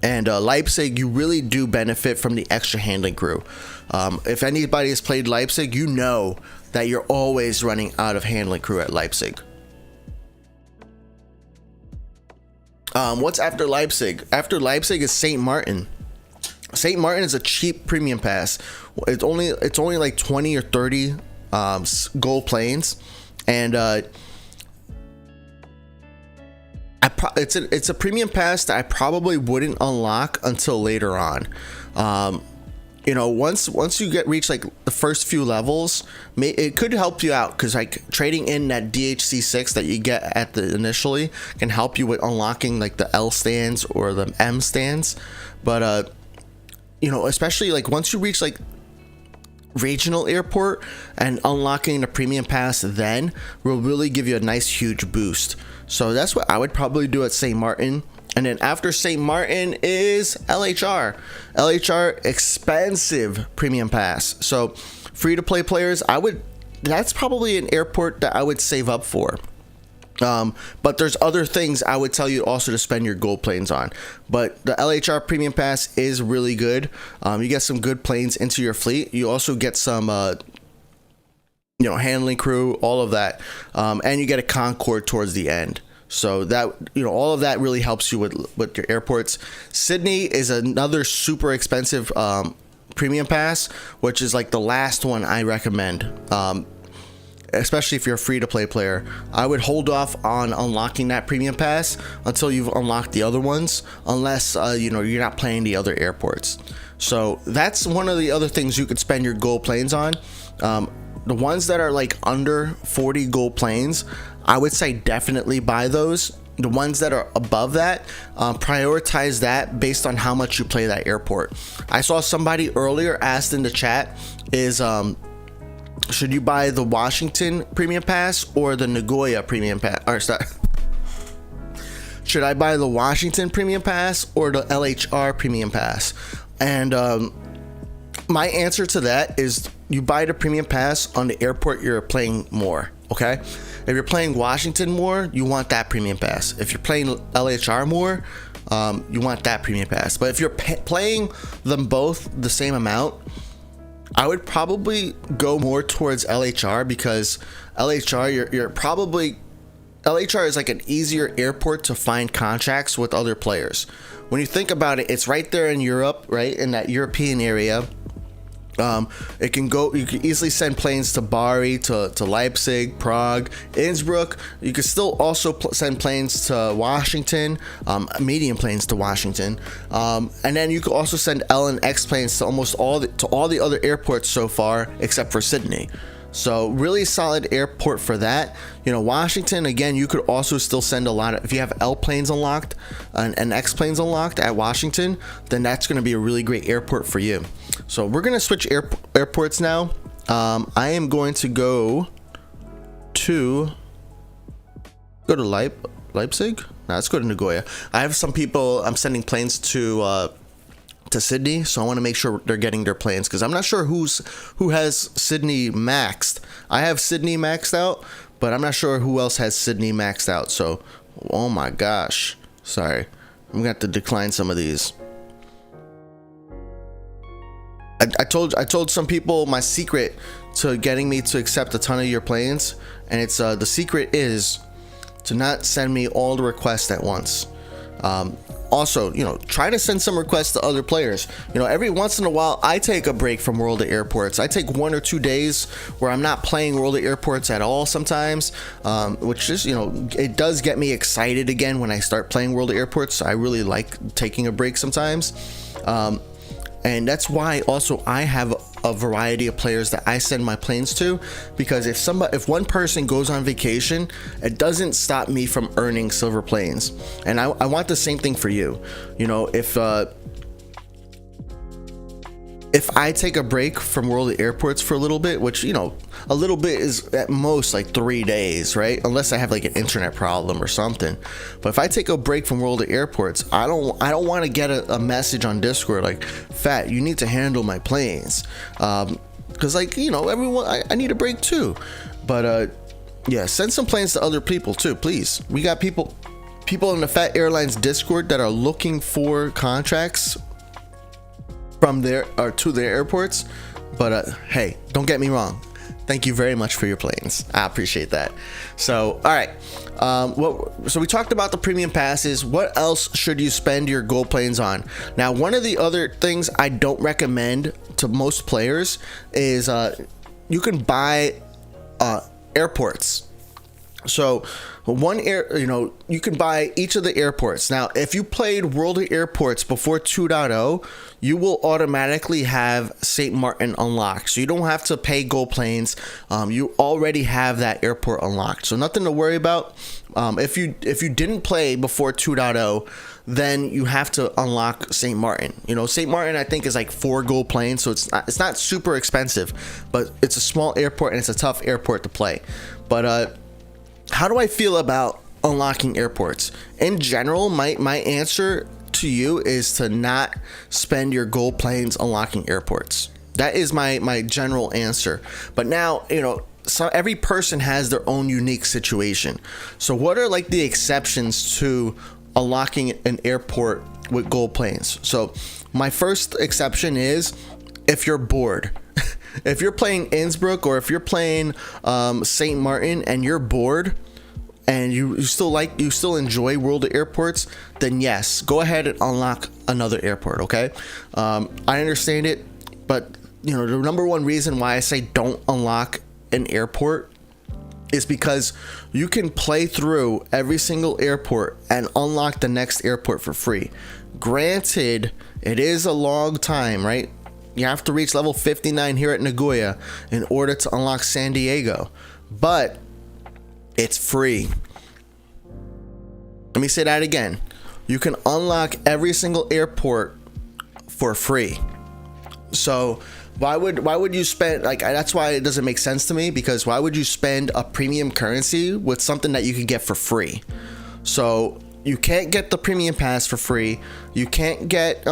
And Leipzig, you really do benefit from the extra handling crew. If anybody has played Leipzig, you know that you're always running out of handling crew at Leipzig. What's after Leipzig? After Leipzig is St. Martin. St. Martin is a cheap premium pass. It's only like 20 or 30 gold planes, and it's a premium pass that I probably wouldn't unlock until later on. Once you reach like the first few levels, it could help you out, because like trading in that DHC6 that you get at the initially can help you with unlocking like the L stands or the M stands. But especially like once you reach like regional airport, and unlocking the premium pass then will really give you a nice huge boost. So that's what I would probably do at St. Martin. And then after St. Martin is LHR. LHR, expensive premium pass. So free to play players, that's probably an airport that I would save up for. But there's other things I would tell you also to spend your gold planes on. But the LHR premium pass is really good. You get some good planes into your fleet. You also get some handling crew, all of that, and you get a Concorde towards the end. So that, all of that really helps you with your airports. Sydney is another super expensive premium pass, which is like the last one I recommend. Especially if you're a free-to-play player, I would hold off on unlocking that premium pass until you've unlocked the other ones, unless you're not playing the other airports. So that's one of the other things you could spend your gold planes on. The ones that are like under 40 gold planes, I would say definitely buy those. The ones that are above that, prioritize that based on how much you play that airport. I saw somebody earlier asked in the chat, should you buy the Washington premium pass or the Nagoya premium pass? Or sorry, should I buy the Washington premium pass or the LHR premium pass? And my answer to that is you buy the premium pass on the airport you're playing more. Okay, if you're playing Washington more, you want that premium pass. If you're playing LHR more, you want that premium pass. But if you're playing them both the same amount, I would probably go more towards LHR, because LHR, LHR is like an easier airport to find contracts with other players. When you think about it, it's right there in Europe, right in that European area. You can easily send planes to Bari, to Leipzig, Prague, Innsbruck. You could still also send planes to Washington, medium planes to Washington, and then you could also send L and X planes to almost all the other airports so far, except for Sydney. So really solid airport for that. Washington, again, you could also still send a lot of, if you have L planes unlocked and X planes unlocked at Washington, then that's going to be a really great airport for you. So we're going to switch airports now. I am going to go to Leipzig. No, let's go to Nagoya. I have some people I'm sending planes to Sydney, so I want to make sure they're getting their planes, because I'm not sure who has Sydney maxed. I have Sydney maxed out, but I'm not sure who else has Sydney maxed out. So, oh my gosh, sorry, I'm gonna have to decline some of these. I told some people my secret to getting me to accept a ton of your planes, and it's the secret is to not send me all the requests at once. Also, try to send some requests to other players. Every once in a while, I take a break from World of Airports. I take 1 or 2 days where I'm not playing World of Airports at all sometimes, which is, it does get me excited again when I start playing World of Airports. I really like taking a break sometimes. And that's why also I have a variety of players that I send my planes to, because if one person goes on vacation, it doesn't stop me from earning silver planes. And I want the same thing for you. If I take a break from World of Airports for a little bit, which, a little bit is at most like 3 days, right? Unless I have like an internet problem or something. But if I take a break from World of Airports, I don't want to get a message on Discord like, Phat, you need to handle my planes. Cause everyone, I need a break too. But yeah, send some planes to other people too, please. We got people in the Phat Airlines Discord that are looking for contracts from there or to their airports. But hey, don't get me wrong, thank you very much for your planes. I appreciate that. So all right, so we talked about the premium passes. What else should you spend your gold planes on? Now, one of the other things I don't recommend to most players is you can buy airports. So you can buy each of the airports. Now, if you played World of Airports before 2.0, you will automatically have St. Martin unlocked. So you don't have to pay gold planes. You already have that airport unlocked. So nothing to worry about. If you didn't play before 2.0, then you have to unlock St. Martin. St. Martin, I think, is like 4 gold planes. So it's not super expensive, but it's a small airport and it's a tough airport to play. But how do I feel about unlocking airports? In general, my answer to you is to not spend your gold planes unlocking airports. That is my general answer. But now, so every person has their own unique situation. So what are like the exceptions to unlocking an airport with gold planes? So my first exception is if you're bored. If you're playing Innsbruck or if you're playing St. Martin and you're bored and you still enjoy World of Airports, then yes, go ahead and unlock another airport. Okay, I understand it, but the number one reason why I say don't unlock an airport is because you can play through every single airport and unlock the next airport for free. Granted, it is a long time, right? You have to reach level 59 here at Nagoya in order to unlock San Diego, but it's free. Let me say that again. You can unlock every single airport for free. So why would you spend, that's why it doesn't make sense to me, because why would you spend a premium currency with something that you can get for free? So you can't get the premium pass for free. You can't get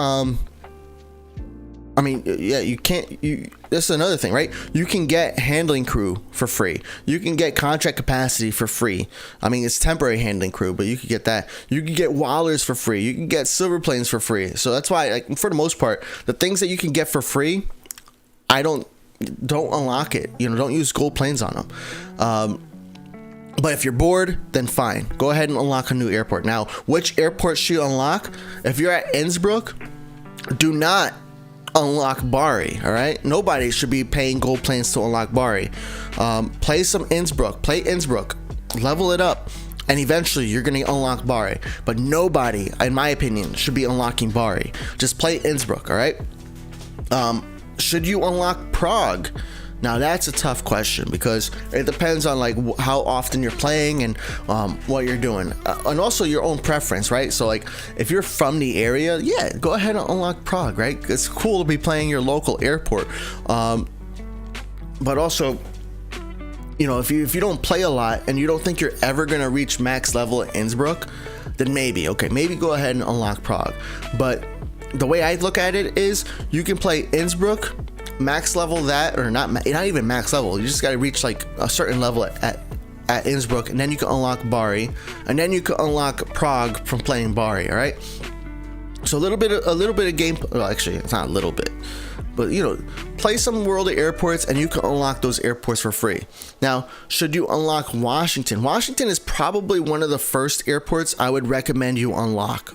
you can't. This is another thing, right? You can get handling crew for free. You can get contract capacity for free. It's temporary handling crew, but you can get that. You can get Wallers for free. You can get silver planes for free. So that's why, for the most part, the things that you can get for free, don't unlock it. Don't use gold planes on them. But if you're bored, then fine. Go ahead and unlock a new airport. Now, which airport should you unlock? If you're at Innsbruck, do not unlock Bari. All right, nobody should be paying gold planes to unlock Bari. Play some Innsbruck, play Innsbruck, level it up, and eventually you're gonna unlock Bari. But nobody, in my opinion, should be unlocking Bari. Just play Innsbruck. All right. Should you unlock Prague? Now that's a tough question because it depends on how often you're playing and what you're doing, and also your own preference, right? So if you're from the area, yeah, go ahead and unlock Prague, right? It's cool to be playing your local airport, but also, if you don't play a lot and you don't think you're ever gonna reach max level at Innsbruck, then maybe go ahead and unlock Prague. But the way I look at it is you can play Innsbruck, max level that, or not even max level. You just got to reach a certain level at Innsbruck, and then you can unlock Bari, and then you can unlock Prague from playing Bari. All right. So a little bit of game. Well, actually, it's not a little bit, play some World of Airports and you can unlock those airports for free. Now, should you unlock Washington? Washington is probably one of the first airports I would recommend you unlock.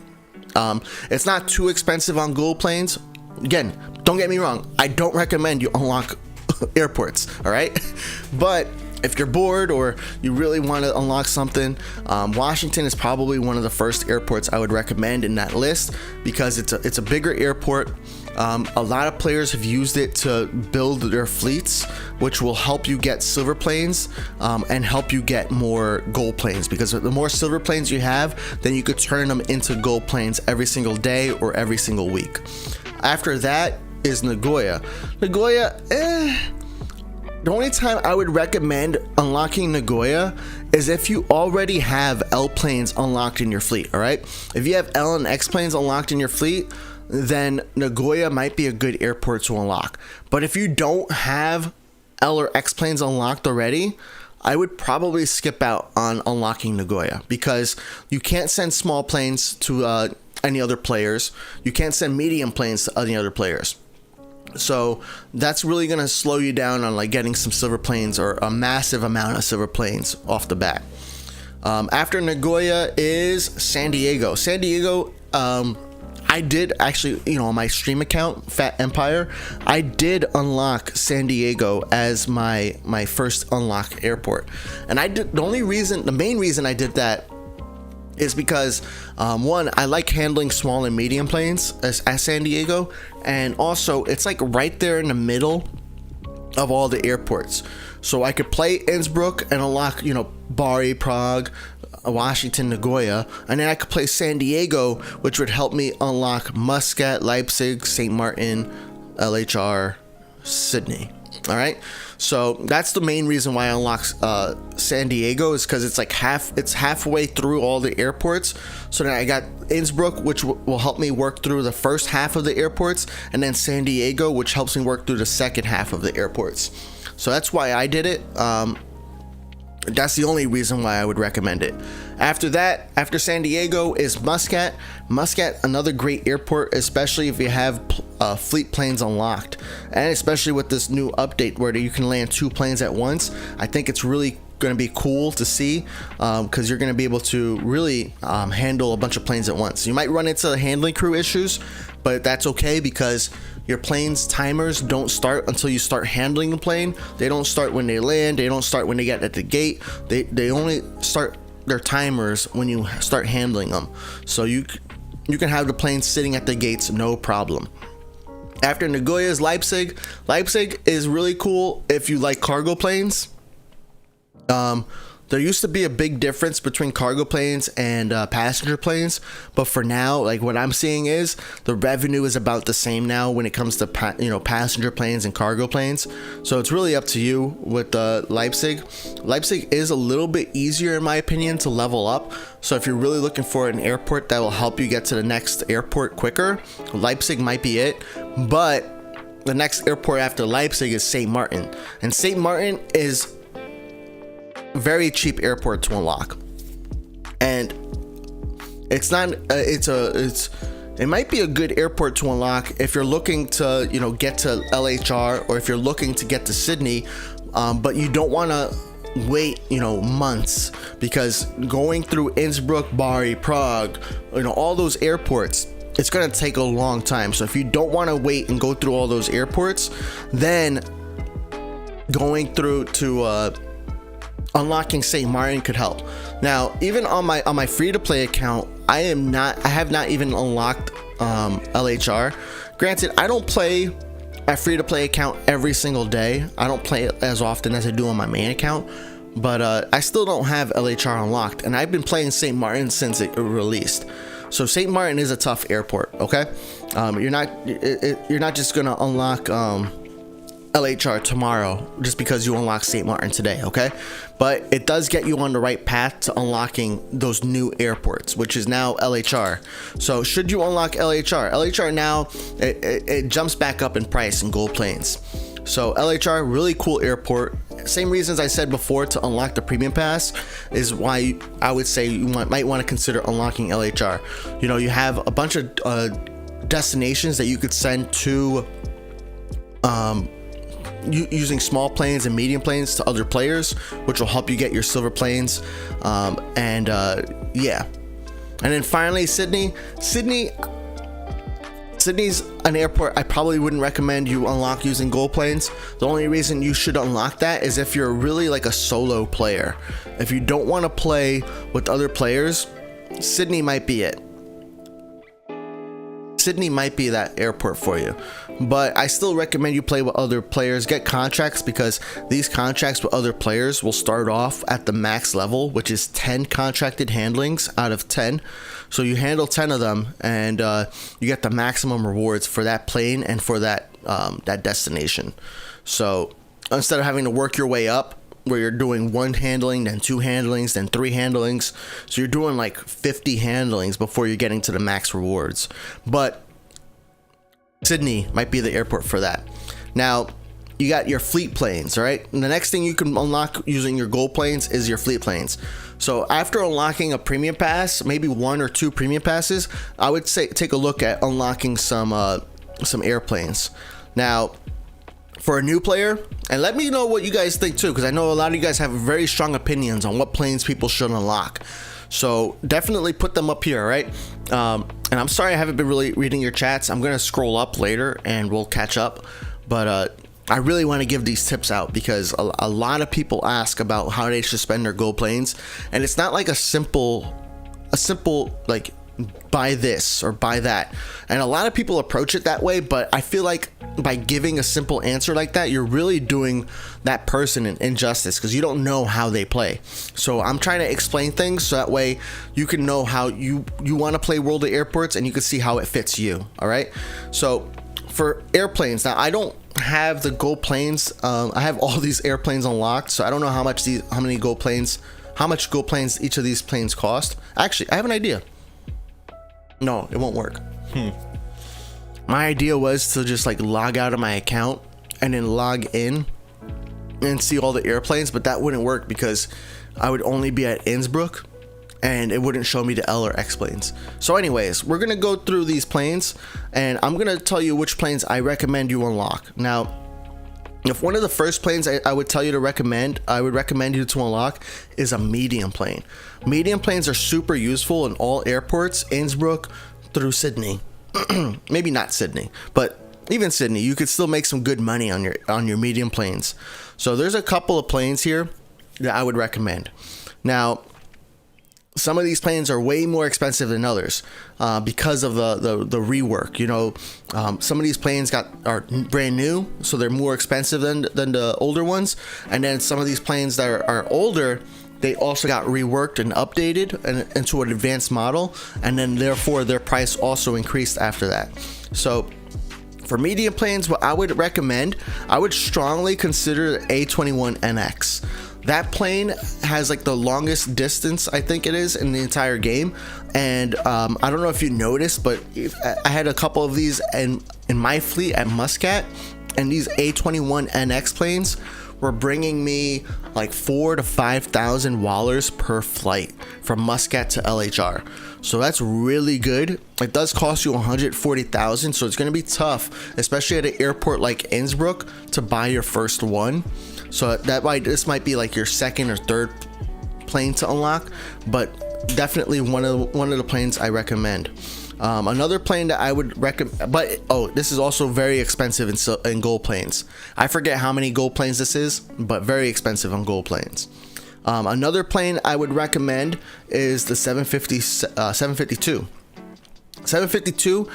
It's not too expensive on gold planes. Again, don't get me wrong, I don't recommend you unlock airports, all right? But if you're bored or you really want to unlock something, Washington is probably one of the first airports I would recommend in that list, because it's a bigger airport. A lot of players have used it to build their fleets, which will help you get silver planes and help you get more gold planes, because the more silver planes you have, then you could turn them into gold planes every single day or every single week. After that is Nagoya. The only time I would recommend unlocking Nagoya is if you already have L planes unlocked in your fleet, all right? If you have L and X planes unlocked in your fleet, then Nagoya might be a good airport to unlock. But if you don't have L or X planes unlocked already, I would probably skip out on unlocking Nagoya, because you can't send small planes to any other players. You can't send medium planes to any other players. So that's really going to slow you down on like getting some silver planes or a massive amount of silver planes off the bat. After Nagoya is San Diego. San Diego, I did actually, on my stream account, Phat Empire, I did unlock San Diego as my first unlock airport. And the main reason I did that is because one, I like handling small and medium planes at San Diego, and also it's like right there in the middle of all the airports, so I could play Innsbruck and unlock Bari, Prague, Washington, Nagoya, and then I could play San Diego, which would help me unlock Muscat, Leipzig, St. Martin, LHR, Sydney. All right, so that's the main reason why I unlocked San Diego, is because it's halfway through all the airports. So then I got Innsbruck, which will help me work through the first half of the airports, and then San Diego, which helps me work through the second half of the airports. So that's why I did it. That's the only reason why I would recommend it. After that, after San Diego is Muscat. Muscat, another great airport, especially if you have fleet planes unlocked, and especially with this new update where you can land 2 planes at once. I think it's really going to be cool to see, because you're going to be able to really handle a bunch of planes at once. You might run into handling crew issues, but that's okay, because your plane's timers don't start until you start handling the plane. They don't start when they land. They don't start when they get at the gate. They only start their timers when you start handling them. So you can have the plane sitting at the gates, no problem. After Nagoya is Leipzig. Leipzig is really cool if you like cargo planes. There used to be a big difference between cargo planes and passenger planes, but for now, like what I'm seeing is the revenue is about the same now when it comes to passenger planes and cargo planes. So it's really up to you with Leipzig. Leipzig is a little bit easier in my opinion to level up. So if you're really looking for an airport that will help you get to the next airport quicker, Leipzig might be it. But the next airport after Leipzig is St. Martin, and St. Martin is very cheap airport to unlock, and it might be a good airport to unlock if you're looking to get to LHR, or if you're looking to get to Sydney, but you don't want to wait months, because going through Innsbruck, Bari, Prague, all those airports, it's going to take a long time. So if you don't want to wait and go through all those airports, then going through to unlocking St. Martin could help. Now, even on my free-to-play account, I have not even unlocked LHR. Granted, I don't play a free-to-play account every single day. I don't play it as often as I do on my main account, but I still don't have LHR unlocked, and I've been playing St. Martin since it released. So St. Martin is a tough airport, okay? You're not just gonna unlock LHR tomorrow just because you unlock St. Martin today, okay? But it does get you on the right path to unlocking those new airports, which is now LHR. So should you unlock LHR now, it jumps back up in price in gold planes. So LHR, really cool airport. Same reasons I said before to unlock the premium pass is why I would say you might want to consider unlocking LHR. You have a bunch of destinations that you could send to using small planes and medium planes to other players, which will help you get your silver planes. Yeah. And then finally, Sydney's an airport I probably wouldn't recommend you unlock using gold planes. The only reason you should unlock that is if you're really like a solo player. If you don't want to play with other players, Sydney might be it. Sydney might be that airport for you, but I still recommend you play with other players, get contracts, because these contracts with other players will start off at the max level, which is 10 contracted handlings out of 10. So you handle 10 of them, and you get the maximum rewards for that plane and for that destination. So instead of having to work your way up, where you're doing 1 handling, then 2 handlings, then 3 handlings. So you're doing like 50 handlings before you're getting to the max rewards. But Sydney might be the airport for that. Now, you got your fleet planes, all right? And the next thing you can unlock using your gold planes is your fleet planes. So after unlocking a premium pass, maybe 1 or 2 premium passes, I would say take a look at unlocking some airplanes. Now, for a new player, and let me know what you guys think too, because I know a lot of you guys have very strong opinions on what planes people should unlock. So definitely put them up here, right? And I'm sorry I haven't been really reading your chats. I'm gonna scroll up later and we'll catch up. But I really want to give these tips out because a lot of people ask about how they should spend their gold planes, and it's not like a simple like buy this or buy that. And a lot of people approach it that way, but I feel like by giving a simple answer like that, you're really doing that person an injustice because you don't know how they play. So I'm trying to explain things so that way you can know how you want to play World of Airports and you can see how it fits you. All right. So for airplanes, now I don't have the gold planes. I have all these airplanes unlocked, so I don't know how much gold planes each of these planes cost. Actually, I have an idea. No, it won't work. My idea was to just like log out of my account and then log in and see all the airplanes, but that wouldn't work because I would only be at Innsbruck and it wouldn't show me the L or X planes. So anyways, we're gonna go through these planes and I'm gonna tell you which planes I recommend you unlock. Now, if one of the first planes I would tell you to recommend, I would recommend you to unlock is a medium plane. Medium planes are super useful in all airports, Innsbruck through Sydney. Maybe not Sydney, but even Sydney, you could still make some good money on your medium planes. So there's a couple of planes here that I would recommend. Now, some of these planes are way more expensive than others because of the rework. You know, some of these planes are brand new, so they're more expensive than the older ones. And then some of these planes that are older, they also got reworked and updated into an advanced model, and then therefore their price also increased after that. So for medium planes, what I would recommend, I would strongly consider the A21NX. That plane has like the longest distance, I think it is, in the entire game. And I don't know if you noticed, but I had a couple of these in my fleet at Muscat, and these A21NX planes were bringing me like $4,000 to $5,000 per flight from Muscat to LHR. So that's really good. It does cost you $140,000, so it's going to be tough, especially at an airport like Innsbruck, to buy your first one. So this might be like your second or third plane to unlock, but definitely one of the planes I recommend. Another plane that I would recommend, this is also very expensive in gold planes. I forget how many gold planes this is, but very expensive on gold planes. Another plane I would recommend is the 752. 752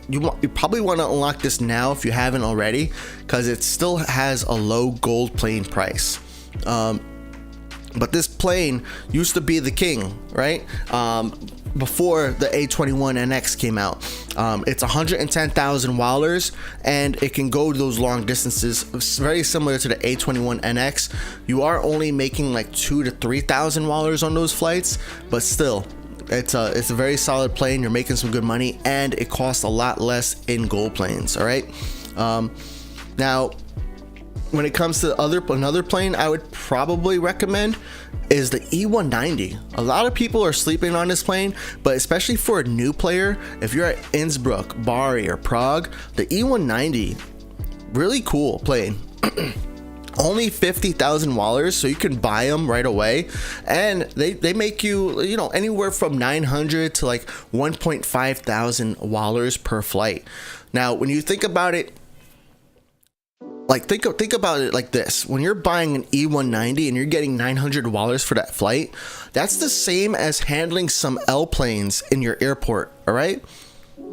you probably want to unlock this now if you haven't already, because it still has a low gold plane price. But this plane used to be the king, right? Before the A21NX came out. It's $110,000 and it can go those long distances. It's very similar to the A21NX. You are only making like $2,000 to $3,000 on those flights, but still, it's a very solid plane. You're making some good money, and it costs a lot less in gold planes. All right. Now, when it comes to another plane I would probably recommend is the E190. A lot of people are sleeping on this plane, but especially for a new player, if you're at Innsbruck, Bari, or Prague, the E190, really cool plane. Only 50,000 wallers, so you can buy them right away, and they make you, you know, anywhere from 900 to like 1.5 thousand wallers per flight. Now, when you think about it, like think about it like this: when you're buying an E190 and you're getting 900 wallers for that flight, that's the same as handling some L planes in your airport. All right,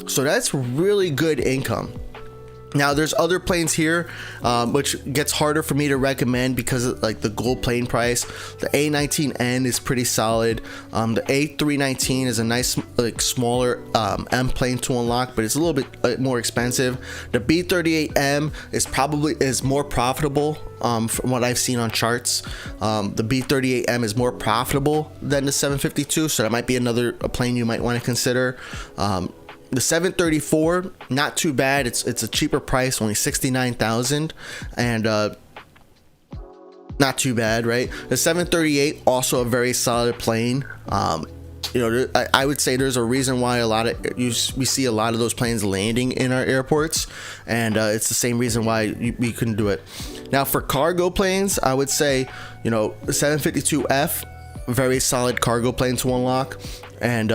so that's really good income. Now there's other planes here, which gets harder for me to recommend because of like the gold plane price. The A19N is pretty solid. The A319 is a nice, like, smaller M plane to unlock, but it's a little bit more expensive. The B38M is more profitable. From what I've seen on charts, the B38M is more profitable than the 752, so that might be another plane you might want to consider. The 734, not too bad. It's a cheaper price, only 69,000, and not too bad, right? The 738, also a very solid plane. You know, I would say there's a reason why we see a lot of those planes landing in our airports, and it's the same reason why we couldn't do it. Now for cargo planes, I would say, you know, the 752F, very solid cargo plane to unlock, and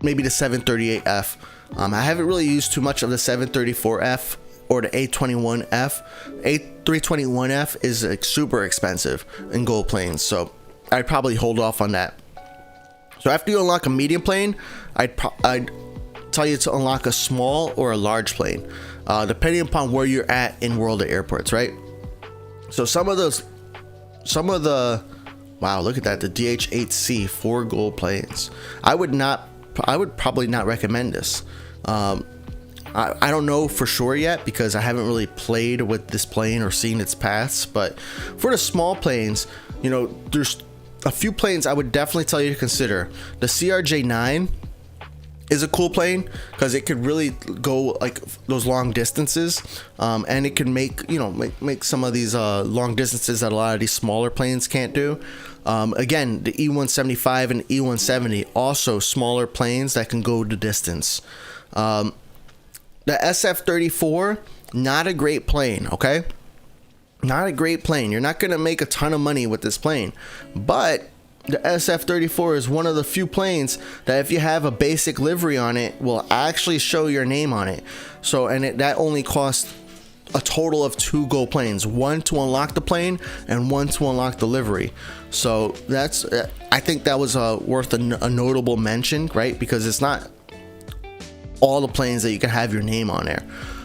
maybe the 738F. I haven't really used too much of the 734F or the A21F. A321F is like super expensive in gold planes, so I'd probably hold off on that. So after you unlock a medium plane, I'd tell you to unlock a small or a large plane, depending upon where you're at in world of airports, right? So some of the wow, look at that, the DH-8C, 4 gold planes. I would probably not recommend this. I don't know for sure yet because I haven't really played with this plane or seen its paths, but for the small planes, you know, there's a few planes I would definitely tell you to consider. The CRJ-9 is a cool plane because it could really go like those long distances, and it can make some of these long distances that a lot of these smaller planes can't do. Again, the E175 and E170, also smaller planes that can go the distance. The SF-34, not a great plane, okay? Not a great plane. You're not going to make a ton of money with this plane, but the SF-34 is one of the few planes that if you have a basic livery on it, will actually show your name on it. So, and that only costs a total of 2 gold planes, one to unlock the plane and one to unlock the livery. So that's, I think that was worth a notable mention, right? Because it's not all the planes that you can have your name on there.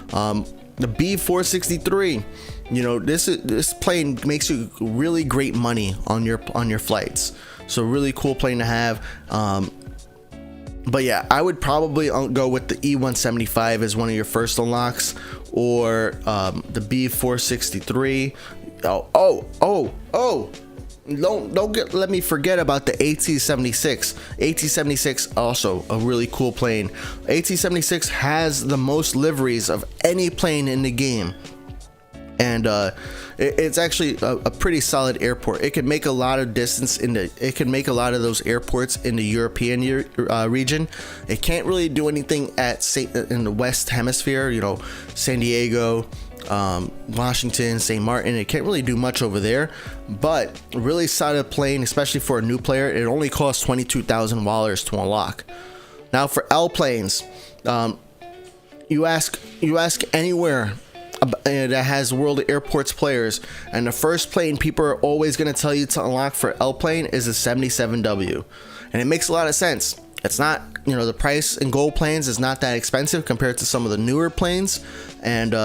The B463, you know, this plane makes you really great money on your flights. So really cool plane to have. But yeah, I would probably go with the E175 as one of your first unlocks, or the B463. Let me forget about the AT-76. AT-76, also a really cool plane. AT-76 has the most liveries of any plane in the game, and it's actually a pretty solid airport. It can make a lot of distance it can make a lot of those airports in the European region. It can't really do anything in the West Hemisphere, you know, San Diego, Washington, St. Martin. It can't really do much over there, but really solid plane, especially for a new player. It only costs 22,000 wallers to unlock. Now for L planes, you ask anywhere that has World of Airports players, and the first plane people are always going to tell you to unlock for L plane is a 77W, and it makes a lot of sense. It's not, you know, the price in gold planes is not that expensive compared to some of the newer planes, and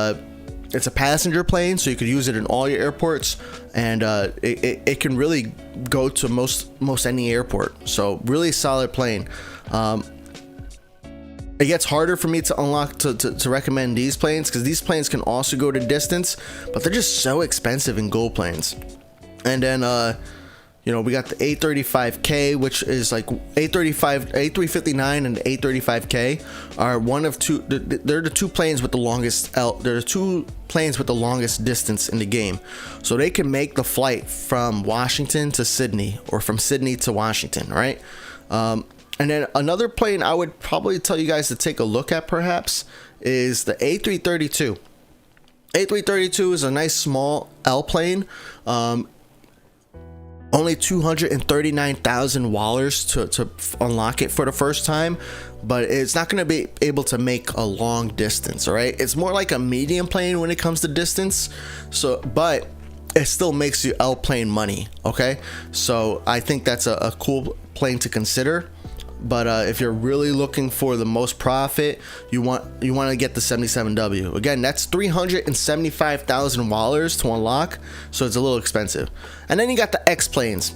it's a passenger plane, so you could use it in all your airports, and it can really go to most any airport. So really solid plane. It gets harder for me to unlock to recommend these planes because these planes can also go to distance, but they're just so expensive in gold planes. And then You know, we got the A35K, which is like A359 and the A35K are one of two. They're the two planes with the longest They're the two planes with the longest distance in the game, so they can make the flight from Washington to Sydney or from Sydney to Washington, right? And then another plane I would probably tell you guys to take a look at perhaps is the A332. A332 is a nice small L plane. Only 239,000 wallers to unlock it for the first time, but it's not going to be able to make a long distance. All right, it's more like a medium plane when it comes to distance. So, but it still makes you L plane money. Okay, so I think that's a cool plane to consider. But if you're really looking for the most profit, you want to get the 77W. Again, that's 375,000 wallers to unlock, so it's a little expensive. And then you got the X planes.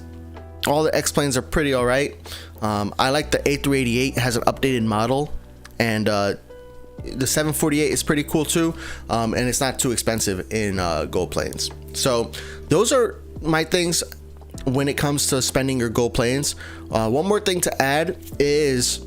All the X planes are pretty all right. I like the A388. It has an updated model, and the 748 is pretty cool too. And it's not too expensive in gold planes. So those are my things when it comes to spending your gold planes. One more thing to add is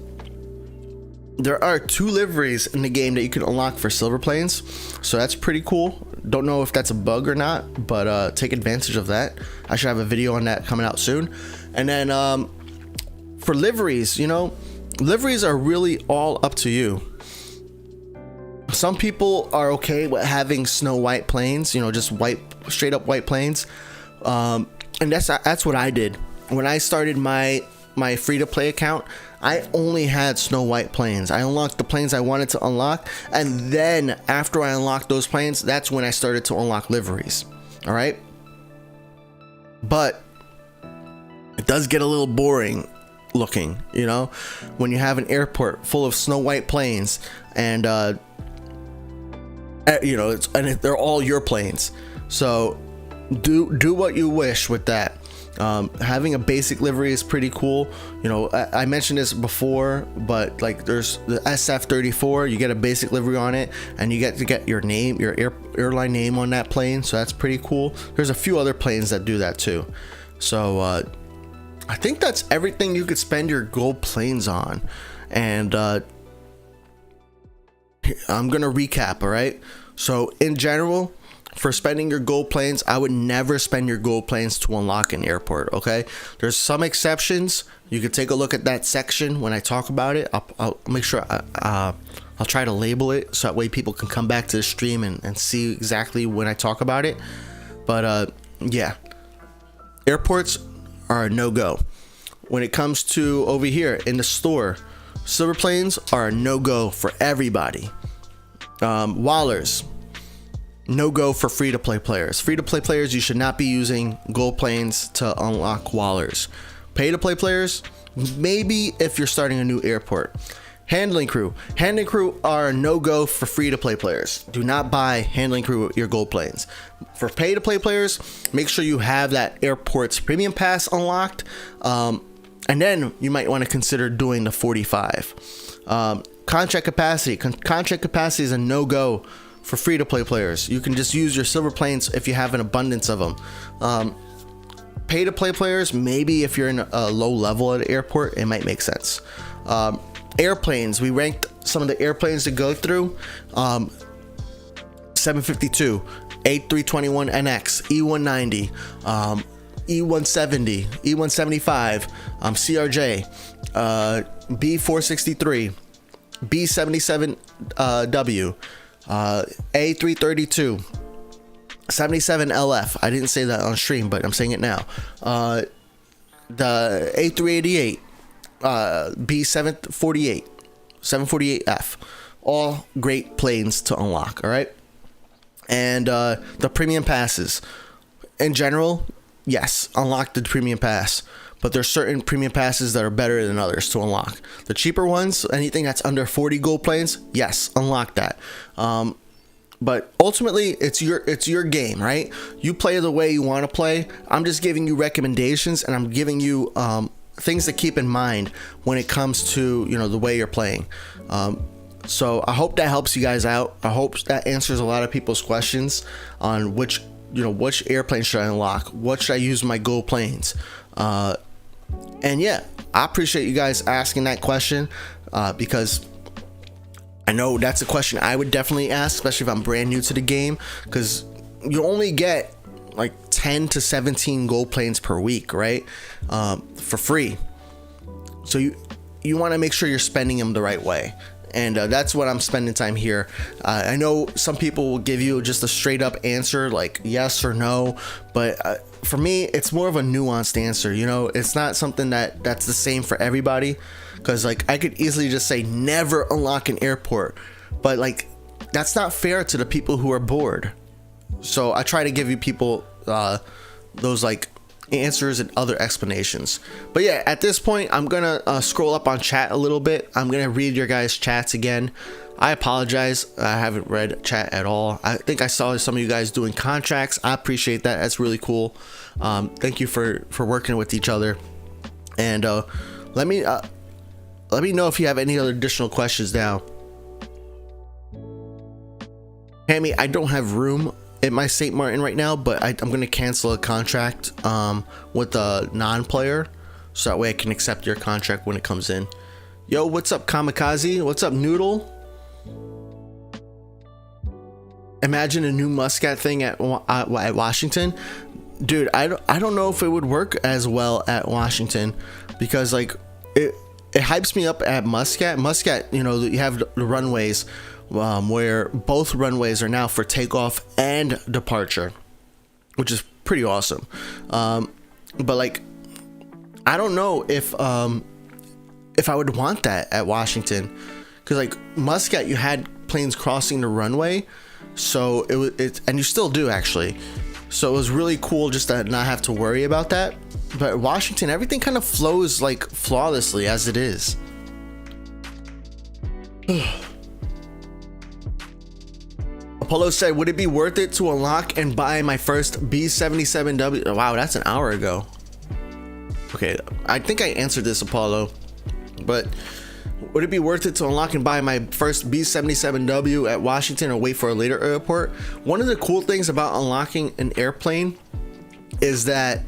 there are 2 liveries in the game that you can unlock for silver planes, so that's pretty cool. Don't know if that's a bug or not, but take advantage of that. I should have a video on that coming out soon. And then for liveries, you know, liveries are really all up to you. Some people are okay with having snow white planes, you know, just white, straight up white planes. And that's what I did when I started my free-to-play account. I only had snow white planes. I unlocked the planes I wanted to unlock, and then after I unlocked those planes, that's when I started to unlock liveries. All right, but it does get a little boring looking, you know, when you have an airport full of snow white planes, and you know, they're all your planes. So do what you wish with that. Having a basic livery is pretty cool. You know, I mentioned this before, but like there's the SF-34, you get a basic livery on it, and you get to get your name, your airline name on that plane, so that's pretty cool. There's a few other planes that do that too. So I think that's everything you could spend your gold planes on. And I'm gonna recap, all right? So in general, for spending your gold planes, I would never spend your gold planes to unlock an airport, okay? There's some exceptions. You can take a look at that section when I talk about it. I'll make sure I'll try to label it so that way people can come back to the stream and see exactly when I talk about it. But yeah, airports are a no-go. When it comes to over here in the store, silver planes are a no-go for everybody. Wallers, no go for free-to-play players. Free-to-play players, you should not be using gold planes to unlock wallers. Pay-to-play players, maybe if you're starting a new airport. Handling crew are no go for free-to-play players. Do not buy handling crew your gold planes. For pay-to-play players, make sure you have that airport's premium pass unlocked, and then you might want to consider doing the 45. Contract capacity is a no-go for free-to-play players. You can just use your silver planes if you have an abundance of them. Pay-to-play players, maybe if you're in a low level at an airport, it might make sense. Airplanes, we ranked some of the airplanes to go through. 752, A321NX, E190, E170, E175, CRJ, B463, B77W, A332, 77LF. I didn't say that on stream, but I'm saying it now. The A388, B748, 748F. All great planes to unlock, all right? And the premium passes. In general, yes, unlock the premium pass. But there's certain premium passes that are better than others to unlock. The cheaper ones, anything that's under 40 gold planes, yes, unlock that. But ultimately, it's your game, right? You play the way you want to play. I'm just giving you recommendations, and I'm giving you things to keep in mind when it comes to, you know, the way you're playing. So I hope that helps you guys out. I hope that answers a lot of people's questions on which which airplane should I unlock? What should I use my gold planes? And yeah, I appreciate you guys asking that question, because I know that's a question I would definitely ask, especially if I'm brand new to the game, because you only get like 10 to 17 gold planes per week, right? For free. So you want to make sure you're spending them the right way. And that's what I'm spending time here. I know some people will give you just a straight up answer like yes or no, but for me, it's more of a nuanced answer. It's not something that's the same for everybody, because like I could easily just say never unlock an airport, but like that's not fair to the people who are bored. So I try to give you people those like answers and other explanations. But yeah, at this point I'm gonna scroll up on chat a little bit. I'm gonna read your guys' chats again. I apologize, I haven't read chat at all. I think I saw some of you guys doing contracts. I appreciate that. That's really cool. Thank you for working with each other. And let me know if you have any other additional questions now. Hammy, I don't have room at my St. Martin right now, but I'm going to cancel a contract with a non-player, so that way I can accept your contract when it comes in. Yo, what's up, Kamikaze? What's up, Noodle? Imagine a new Muscat thing at Washington. Dude, I don't know if it would work as well at Washington, because like it hypes me up at Muscat. You have the runways, where both runways are now for takeoff and departure, which is pretty awesome. But like, I don't know if I would want that at Washington, because like Muscat, you had planes crossing the runway, so and you still do actually. So it was really cool just to not have to worry about that. But at Washington, everything kind of flows like flawlessly as it is. Apollo said, would it be worth it to unlock and buy my first B-77W? Oh, wow, that's an hour ago. Okay, I think I answered this, Apollo. But would it be worth it to unlock and buy my first B-77W at Washington or wait for a later airport? One of the cool things about unlocking an airplane is that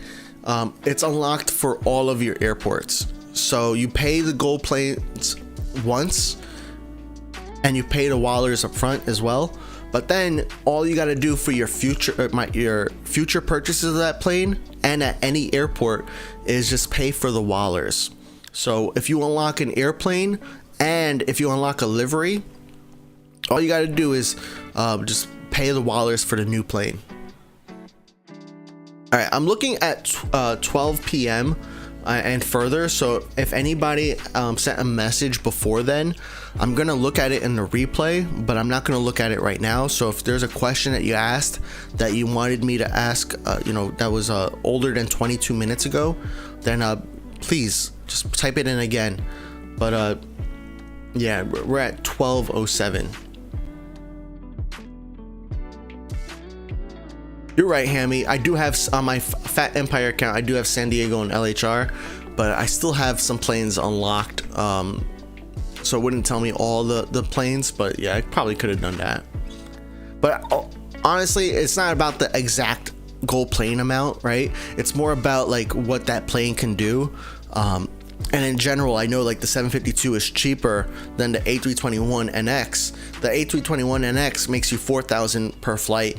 it's unlocked for all of your airports. So you pay the gold planes once, and you pay the wallers up front as well. But then all you got to do for your future purchases of that plane and at any airport is just pay for the wallers. So if you unlock an airplane and if you unlock a livery, all you got to do is just pay the wallers for the new plane. All right, I'm looking at 12 p.m. And further, so if anybody sent a message before then, I'm gonna look at it in the replay, but I'm not gonna look at it right now. So if there's a question that you asked that you wanted me to ask, that was older than 22 minutes ago, then please just type it in again. But yeah, we're at 12:07. You're right, Hammy. I do have on my Phat Empire account, I do have San Diego and LHR, but I still have some planes unlocked. So it wouldn't tell me all the planes, but yeah, I probably could have done that. But honestly, it's not about the exact gold plane amount, right? It's more about like what that plane can do. And in general, I know like the 752 is cheaper than the A321NX. The A321NX makes you $4,000 per flight,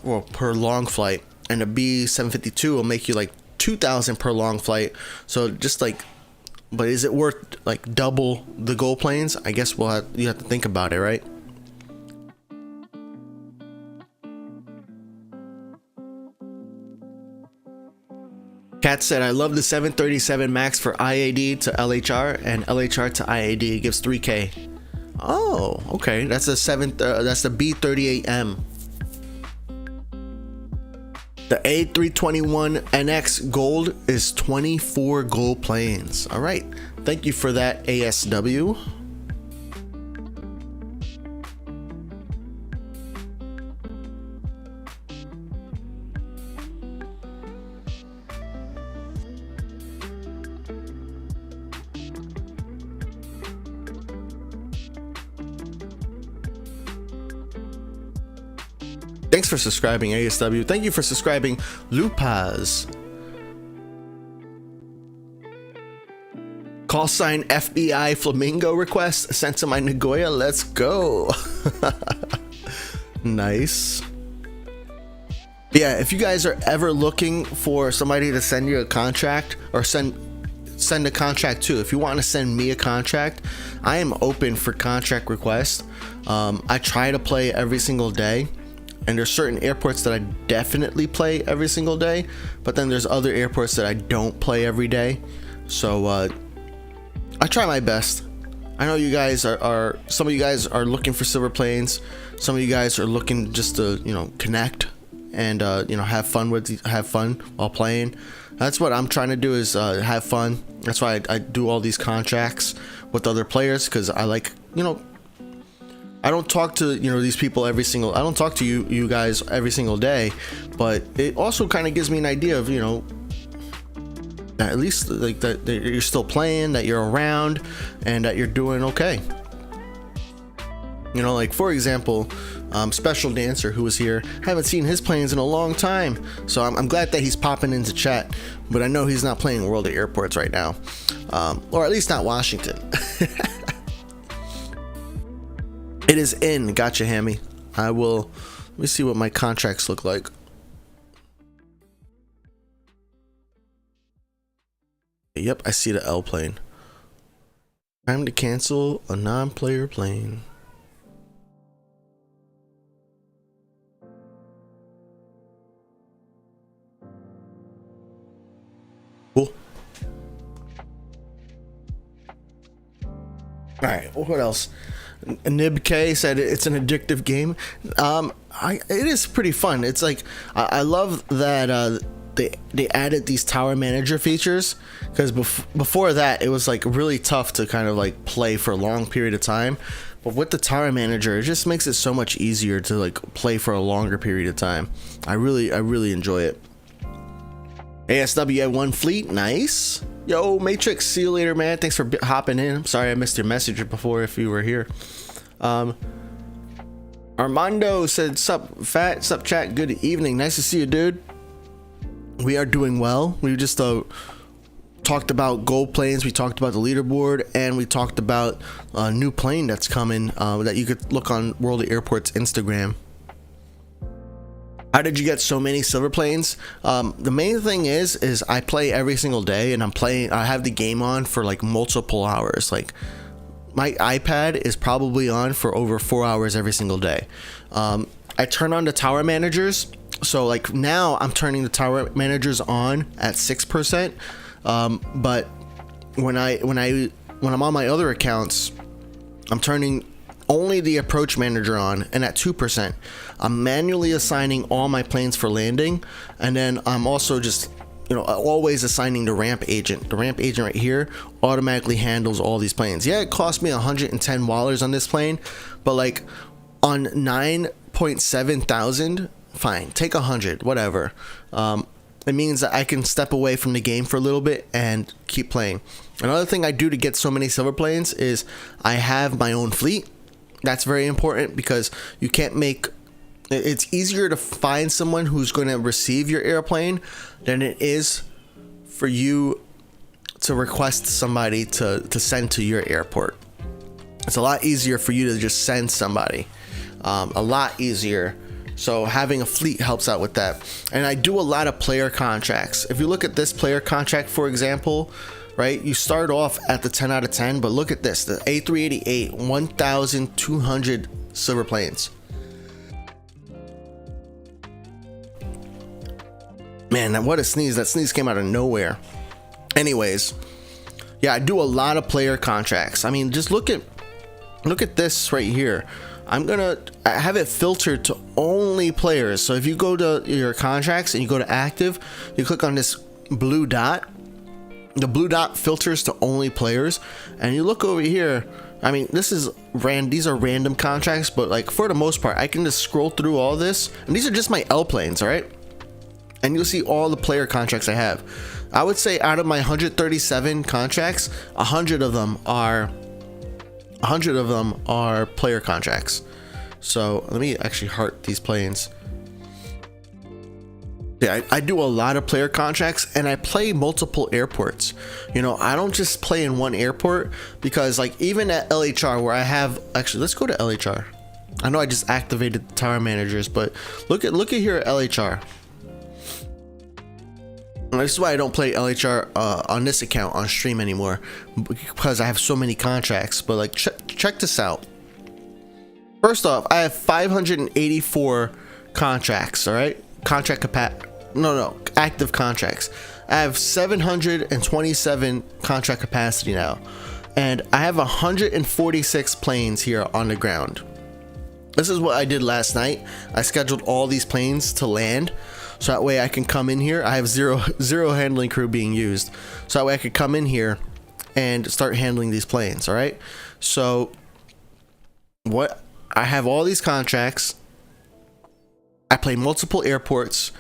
or per long flight, and the B752 will make you like $2,000 per long flight. So just like, but is it worth like double the gold planes? I guess you have to think about it, right? Kat said, I love the 737 MAX for IAD to LHR and LHR to IAD. It gives 3K. Oh, okay. That's the B38M. The A321NX gold is 24 gold planes. All right. Thank you for that, ASW. Thanks for subscribing, ASW. Thank you for subscribing, Lupaz. Call sign FBI Flamingo request sent to my Nagoya. Let's go. Nice. Yeah, if you guys are ever looking for somebody to send you a contract, or send a contract too, if you want to send me a contract, I am open for contract requests. I try to play every single day, and there's certain airports that I definitely play every single day, but then there's other airports that I don't play every day. So I try my best. I know you guys are some of you guys are looking for silver planes. Some of you guys are looking just to, you know, connect and have fun while playing. That's what I'm trying to do, is have fun. That's why I do all these contracts with other players, because I like, you know, I don't talk to, you know, these people I don't talk to you guys every single day, but it also kind of gives me an idea of, you know, at least like that you're still playing, that you're around, and that you're doing okay. You know, like for example, Special Dancer, who was here, haven't seen his planes in a long time, so I'm glad that he's popping into chat, but I know he's not playing World of Airports right now, or at least not Washington. It is in. Gotcha, Hammy. Let me see what my contracts look like. Yep, I see the L plane. Time to cancel a non-player plane. Cool. All right, what else? Nib K said it's an addictive game. It is pretty fun. It's like I love that they added these tower manager features, because before that it was like really tough to kind of like play for a long period of time, but with the tower manager it just makes it so much easier to like play for a longer period of time. I really enjoy it. ASW at one fleet. Nice. Yo, Matrix, see you later, man. Thanks for hopping in. I'm sorry I missed your message before if you were here. Armando said, sup Phat, sup chat, good evening, nice to see you, dude. We are doing well. We just talked about gold planes, we talked about the leaderboard, and we talked about a new plane that's coming that you could look on World of Airports Instagram. How did you get so many silver planes? The main thing is I play every single day, and I have the game on for like multiple hours. Like my iPad is probably on for over 4 hours every single day. I turn on the tower managers. So like now I'm turning the tower managers on at 6%. But when I'm on my other accounts, I'm turning only the approach manager on, and at 2%. I'm manually assigning all my planes for landing, and then I'm also just, you know, always assigning the ramp agent. The ramp agent right here automatically handles all these planes. Yeah, it cost me $110 on this plane, but like on 9.7 thousand, fine, take 100, whatever. It means that I can step away from the game for a little bit and keep playing. Another thing I do to get so many silver planes is I have my own fleet. That's very important, because you can't make it's easier to find someone who's going to receive your airplane than it is for you to request somebody to send to your airport. It's a lot easier for you to just send somebody, a lot easier. So having a fleet helps out with that. And I do a lot of player contracts. If you look at this player contract, for example, right, you start off at the 10 out of 10, but look at this, the A388, 1,200 silver planes. Man, what a sneeze. That sneeze came out of nowhere. Anyways, yeah, I do a lot of player contracts. I mean, just look at this right here. I have it filtered to only players. So if you go to your contracts and you go to active, you click on this blue dot. The blue dot filters to only players, and you look over here. I mean, these are random contracts, but like for the most part, I can just scroll through all this, and these are just my L planes, all right? And you'll see all the player contracts I have. I would say out of my 137 contracts, 100 of them are player contracts. So let me actually heart these planes. Yeah, I do a lot of player contracts, and I play multiple airports. You know, I don't just play in one airport, because like even at LHR, where I have, actually, let's go to LHR. I know I just activated the tower managers, but look at here at LHR. And this is why I don't play LHR on this account on stream anymore, because I have so many contracts. But like check this out. First off, I have 584 contracts. All right, active contracts. I have 727 contract capacity now, and I have 146 planes here on the ground. This is what I did last night. I scheduled all these planes to land, so that way I can come in here. I have zero handling crew being used, so that way I could come in here and start handling these planes. All right, so what, I have all these contracts. I play multiple airports,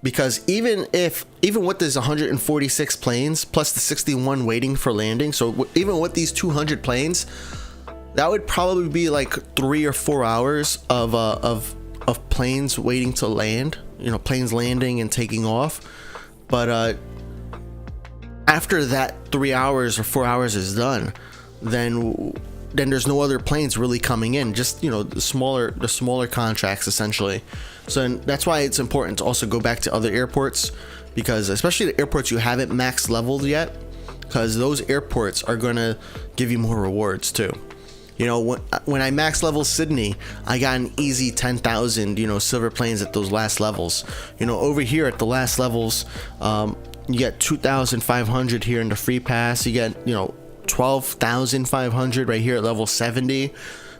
because even with this 146 planes plus the 61 waiting for landing, so even with these 200 planes, that would probably be like 3 or 4 hours of planes waiting to land. You know, planes landing and taking off. But after that 3 hours or 4 hours is done, then there's no other planes really coming in. Just, you know, the smaller contracts essentially. So that's why it's important to also go back to other airports, because especially the airports you haven't max leveled yet, because those airports are gonna give you more rewards too. You know, when I max level Sydney, I got an easy 10,000, you know, silver planes at those last levels. You know, over here at the last levels, you get 2,500 here in the free pass. You get, you know, 12,500 right here at level 70.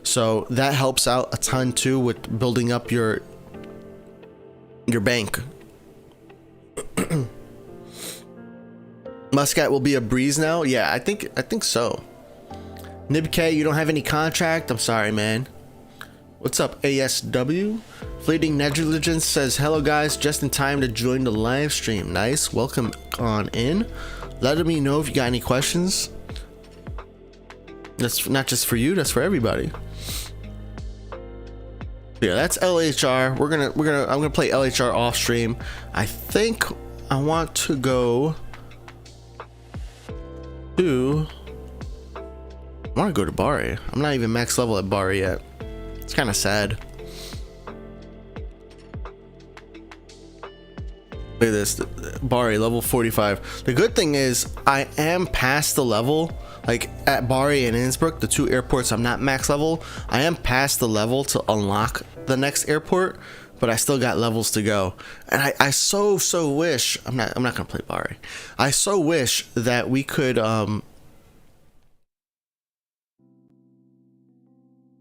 So that helps out a ton too with building up your bank. Muscat will be a breeze now. Yeah, I think so. Nibk, you don't have any contract? I'm sorry, man. What's up, ASW? Fleeting Negligence says, hello guys, just in time to join the live stream. Nice, welcome on in. Let me know if you got any questions. That's not just for you, that's for everybody. Yeah, that's LHR. I'm gonna play LHR off stream. I think I want to go to Bari. I'm not even max level at Bari yet. It's kind of sad. Look at this, Bari level 45. The good thing is I am past the level, like at Bari and Innsbruck, the two airports I'm not max level. I am past the level to unlock the next airport, but I still got levels to go. And I so wish, I'm not gonna play Bari. I so wish that we could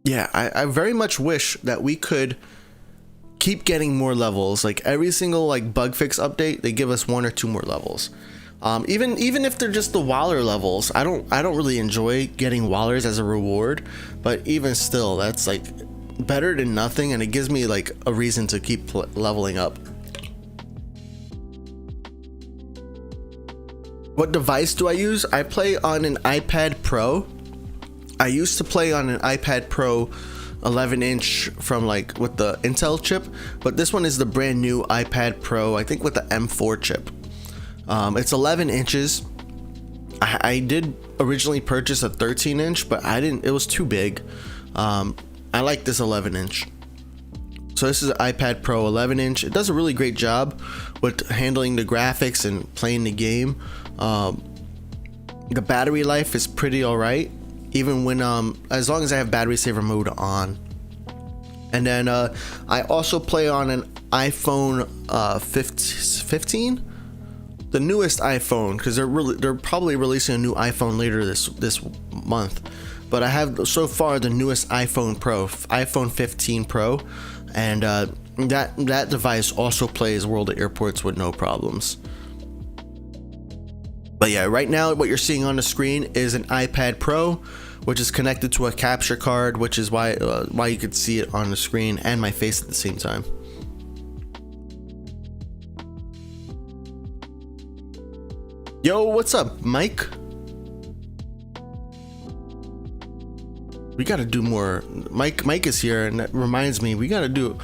yeah, I very much wish that we could keep getting more levels. Like every single like bug fix update, they give us 1 or 2 more levels. Even if they're just the Waller levels, I don't really enjoy getting Wallers as a reward, but even still, that's like better than nothing, and it gives me like a reason to keep leveling up. What device do I use? I play on an iPad Pro. I used to play on an iPad Pro 11-inch from like with the Intel chip, but this one is the brand new iPad Pro, I think with the M4 chip. It's 11 inches. I did originally purchase a 13-inch, but it was too big. I like this 11-inch. So this is an iPad Pro 11-inch. It does a really great job with handling the graphics and playing the game. The battery life is pretty alright, even when as long as I have battery saver mode on. And then I also play on an iPhone 15, the newest iPhone, because they're probably releasing a new iPhone later this month. But I have so far the newest iPhone Pro, iPhone 15 Pro, and that device also plays World of Airports with no problems. But yeah, right now what you're seeing on the screen is an iPad Pro, which is connected to a capture card, which is why you could see it on the screen and my face at the same time. Yo, what's up, Mike? We gotta do more. Mike is here, and that reminds me, we gotta do.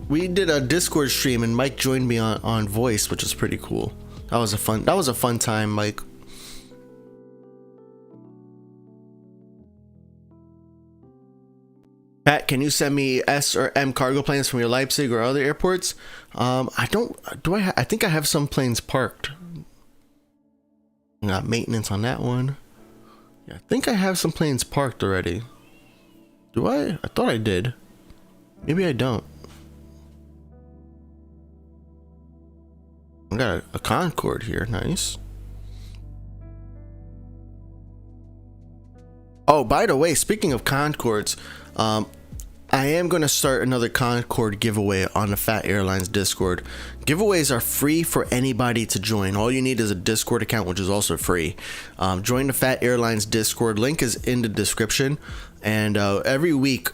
we did a Discord stream and Mike joined me on voice, which is pretty cool. That was a fun time, Mike. Pat, can you send me S or M cargo planes from your Leipzig or other airports? I think I have some planes parked. Got maintenance on that one. Yeah, I think I have some planes parked already. Do I? I thought I did. Maybe I don't. I got a Concorde here. Nice. Oh, by the way, speaking of Concords, I am going to start another Concorde giveaway on the Phat Airlines Discord. Giveaways are free for anybody to join. All you need is a Discord account, which is also free. Join the Phat Airlines Discord. Link is in the description. And every week,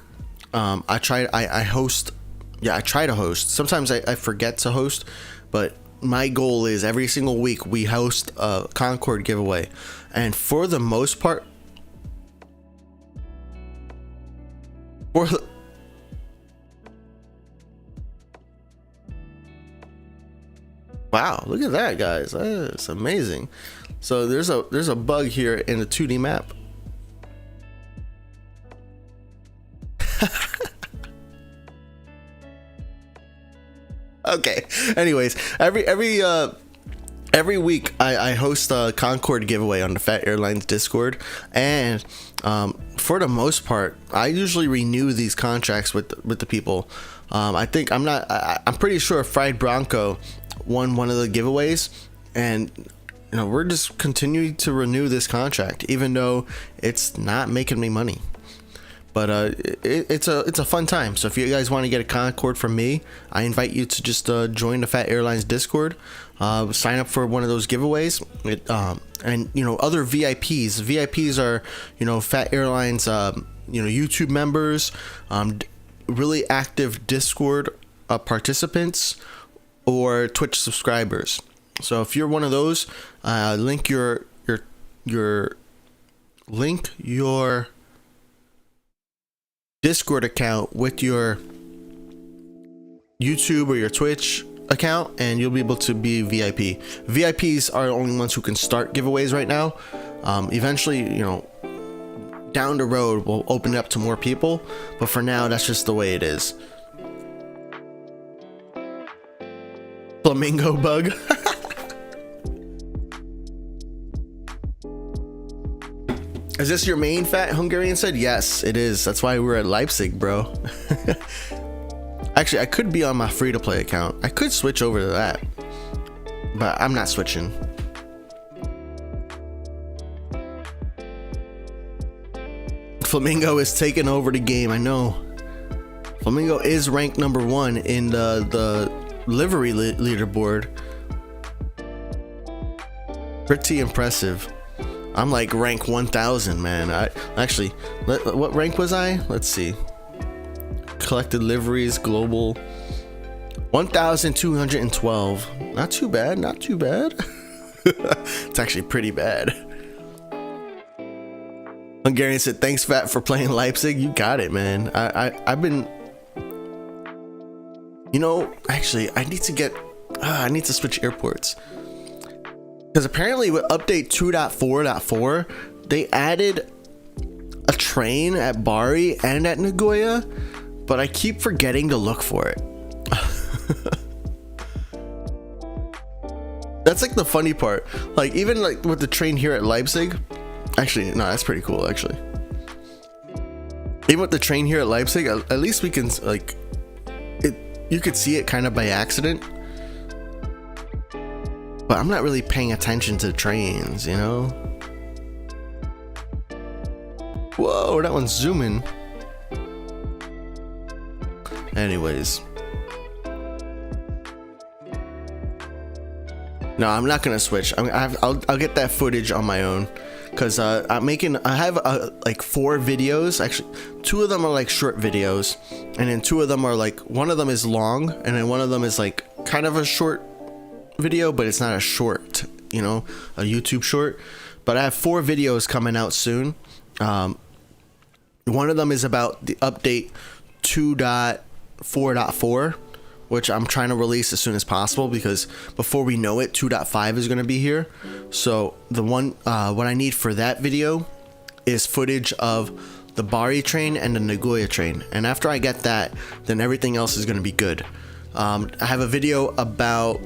I try to host. Sometimes I forget to host, but my goal is every single week we host a Concorde giveaway. And for the most part, wow, look at that, guys. That's amazing. So there's a bug here in the 2D map. Okay. Anyways, every week I host a Concorde giveaway on the Phat Airlines Discord, and for the most part I usually renew these contracts with the people. I'm pretty sure Fried Bronco won one of the giveaways, and we're just continuing to renew this contract even though it's not making me money. But it's a fun time. So if you guys want to get a Concorde from me, I invite you to just join the Phat Airlines Discord, sign up for one of those giveaways, and other VIPs. VIPs are Phat Airlines YouTube members, really active Discord participants, or Twitch subscribers. So if you're one of those, link your Discord account with your YouTube or your Twitch account, and you'll be able to be VIP. VIPs are the only ones who can start giveaways right now. Eventually, down the road we'll open it up to more people, but for now that's just the way it is. Flamingo bug. Is this your main, Phat? Hungarian said yes, it is. That's why we're at Leipzig, bro. Actually, I could be on my free-to-play account. I could switch over to that, but I'm not switching. Flamingo is taking over the game. I know. Flamingo is ranked number 1 in the livery leaderboard. Pretty impressive. I'm like rank 1000, man. What rank was I? Let's see. Collected liveries, global. 1,212. Not too bad, not too bad. It's actually pretty bad. Hungarian said, thanks, Phat, for playing Leipzig. You got it, man. I've been... actually, I need to switch airports. Because apparently with update 2.4.4, they added a train at Bari and at Nagoya, but I keep forgetting to look for it. That's like the funny part. Like even like with the train here at Leipzig, actually, no, that's pretty cool actually. Even with the train here at Leipzig, at least we can like it. You could see it kind of by accident. But I'm not really paying attention to trains, Whoa, that one's zooming. Anyways. No, I'm not gonna switch. I'll get that footage on my own. Because I have like 4 videos. Actually, 2 of them are like short videos. And then 2 of them are like, one of them is long. And then one of them is like kind of a short video, but it's not a short, a YouTube short. But I have 4 videos coming out soon. One of them is about the update 2.4.4, which I'm trying to release as soon as possible, because before we know it, 2.5 is going to be here. So the one, what I need for that video is footage of the Bari train and the Nagoya train. And after I get that, then everything else is going to be good. I have a video about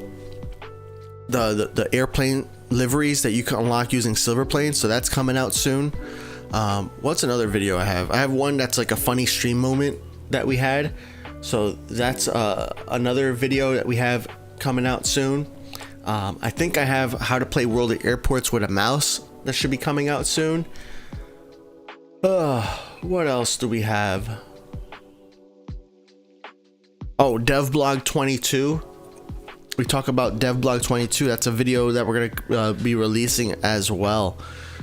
the airplane liveries that you can unlock using silver planes, so that's coming out soon. What's another video I have? I have one that's like a funny stream moment that we had. So that's another video that we have coming out soon. I think I have how to play World of Airports with a mouse that should be coming out soon. What else do we have? Oh, Devblog 22. We talk about Devblog 22. That's a video that we're gonna be releasing as well.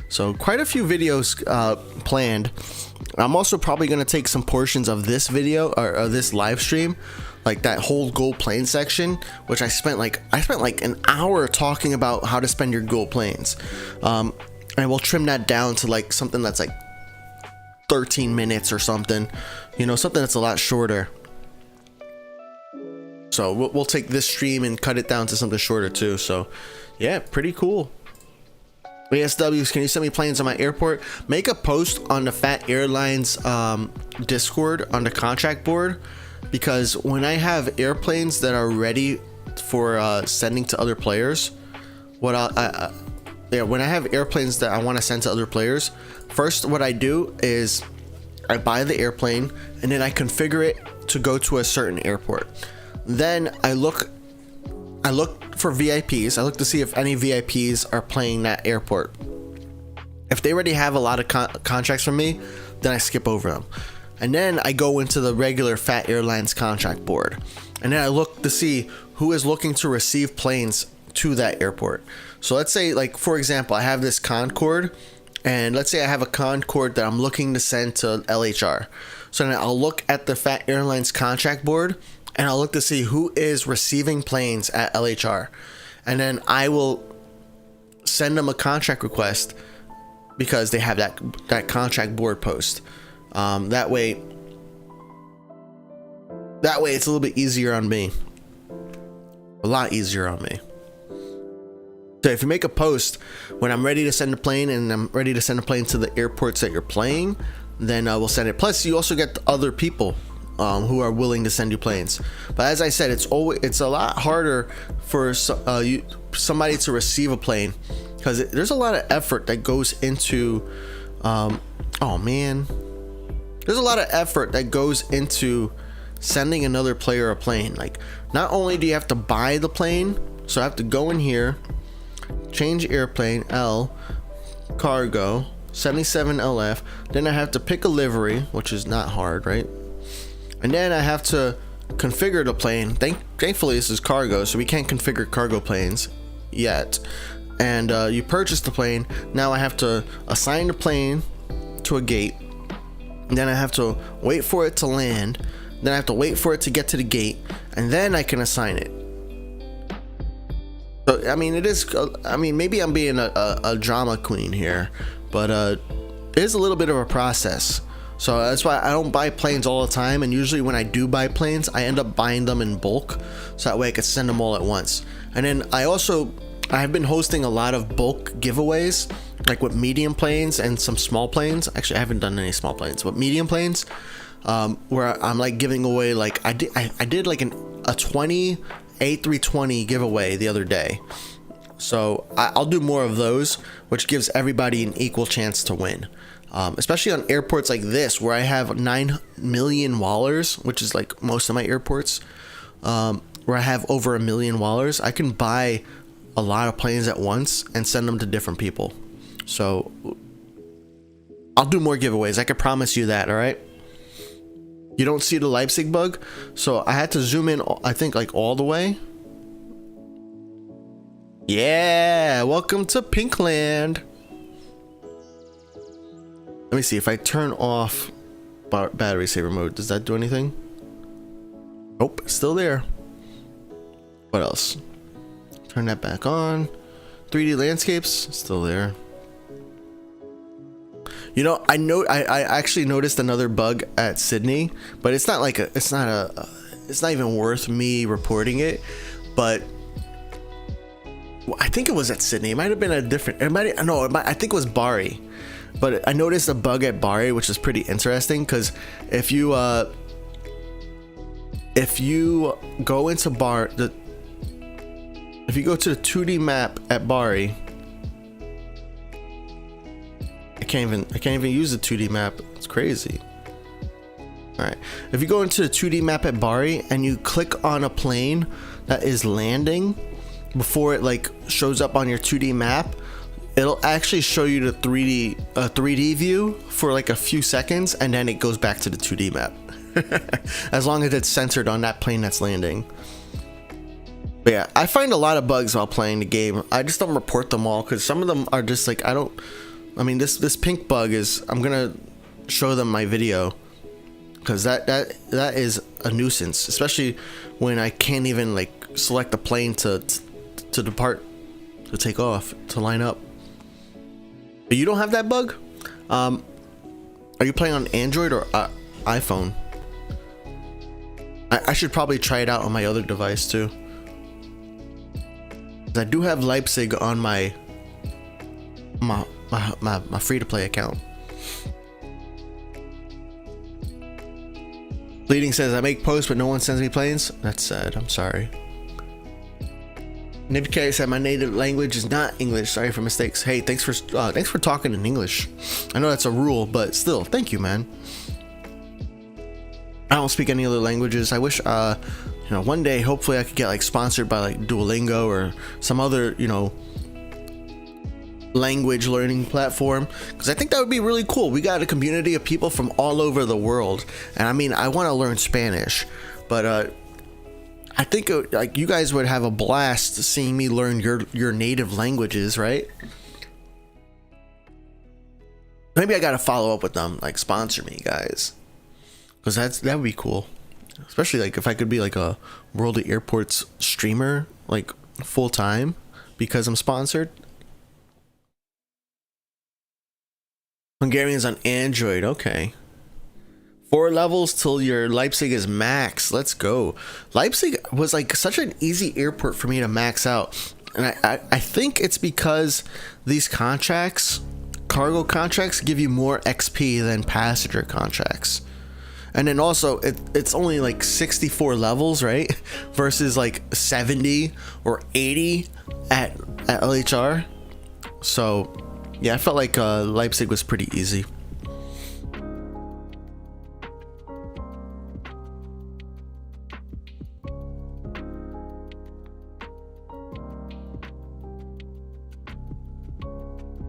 So quite a few videos planned. I'm also probably going to take some portions of this video or this live stream, like that whole gold plane section, which I spent like an hour talking about how to spend your gold planes. And we'll trim that down to like something that's like 13 minutes or something, you know, something that's a lot shorter. So we'll take this stream and cut it down to something shorter too. So yeah, pretty cool. ASWs, can you send me planes on my airport? Make a post on the Phat Airlines Discord on the contract board, because when I have airplanes that are ready for sending to other players, when I have airplanes that I want to send to other players, first what I do is I buy the airplane and then I configure it to go to a certain airport. Then I look for VIPs. I look to see if any VIPs are playing that airport. If they already have a lot of contracts from me, then I skip over them. And then I go into the regular Phat Airlines contract board. And then I look to see who is looking to receive planes to that airport. So let's say, like, for example, I have this Concorde. And let's say I have a Concorde that I'm looking to send to LHR. So then I'll look at the Phat Airlines contract board, and I'll look to see who is receiving planes at LHR. And then I will send them a contract request because they have that contract board post. That way it's a little bit easier on me. A lot easier on me. So if you make a post when I'm ready to send a plane and I'm ready to send a plane to the airports that you're playing, then we'll send it. Plus, you also get other people who are willing to send you planes. But as I said, it's a lot harder for somebody to receive a plane, because there's a lot of effort that goes into there's a lot of effort that goes into sending another player a plane. Like, not only do you have to buy the plane, so I have to go in here, change airplane, L, cargo, 77 LF, then I have to pick a livery, which is not hard, right? And then I have to configure the plane. Thankfully this is cargo, so we can't configure cargo planes yet. And you purchase the plane. Now I have to assign the plane to a gate. And then I have to wait for it to land. Then I have to wait for it to get to the gate, and then I can assign it. So, I mean, maybe I'm being a drama queen here, but it is a little bit of a process. So that's why I don't buy planes all the time, and usually when I do buy planes, I end up buying them in bulk, so that way I could send them all at once. And then I have been hosting a lot of bulk giveaways, like with medium planes and some small planes. Actually, I haven't done any small planes, but medium planes, where I'm like giving away, like I did like a 20 A320 giveaway the other day. So I'll do more of those, which gives everybody an equal chance to win. Especially on airports like this, where I have 9 million wallers, which is like most of my airports, where I have over 1 million wallers. I can buy a lot of planes at once and send them to different people. So I'll do more giveaways. I can promise you that. All right. You don't see the Leipzig bug, so I had to zoom in, I think, like all the way. Yeah, welcome to Pinkland. Let me see if I turn off battery saver mode. Does that do anything? Nope, it's still there. What else? Turn that back on. 3D landscapes, still there. You know, I actually noticed another bug at Sydney, but it's not it's not even worth me reporting it. But I think it was at Sydney. It might have been a different. I think it was Bari. But I noticed a bug at Bari, which is pretty interesting, because if you go into if you go to the 2D map at Bari, I can't even use the 2D map. It's crazy. All right, if you go into the 2D map at Bari and you click on a plane that is landing before it like shows up on your 2D map, it'll actually show you the 3D view for like a few seconds, and then it goes back to the 2D map. As long as it's centered on that plane that's landing. But yeah, I find a lot of bugs while playing the game. I just don't report them all, because some of them are just like, this pink bug is, I'm gonna show them my video, because that is a nuisance, especially when I can't even like select the plane to depart, to take off, to line up. But you don't have that bug? Are you playing on Android or iPhone? I should probably try it out on my other device too. I do have Leipzig on my free-to-play account. Bleeding says, I make posts but no one sends me planes. That's sad. I'm sorry. Nibkay said, my native language is not English. Sorry for mistakes. Hey, thanks for talking in English. I know that's a rule, but still, thank you, man. I don't speak any other languages. I wish, one day, hopefully, I could get like sponsored by like Duolingo or some other, language learning platform, because I think that would be really cool. We got a community of people from all over the world, and I mean, I want to learn Spanish, but I think like you guys would have a blast seeing me learn your native languages, right? Maybe I gotta follow up with them, like sponsor me, guys, because that would be cool. Especially like if I could be like a World of Airports streamer, like full time, because I'm sponsored. Hungarian's on Android, okay. 4 levels till your Leipzig is max. Let's go. Leipzig was like such an easy airport for me to max out. And I think it's because these contracts, cargo contracts, give you more XP than passenger contracts. And then also it's only like 64 levels, right? Versus like 70 or 80 at LHR. So yeah, I felt like Leipzig was pretty easy.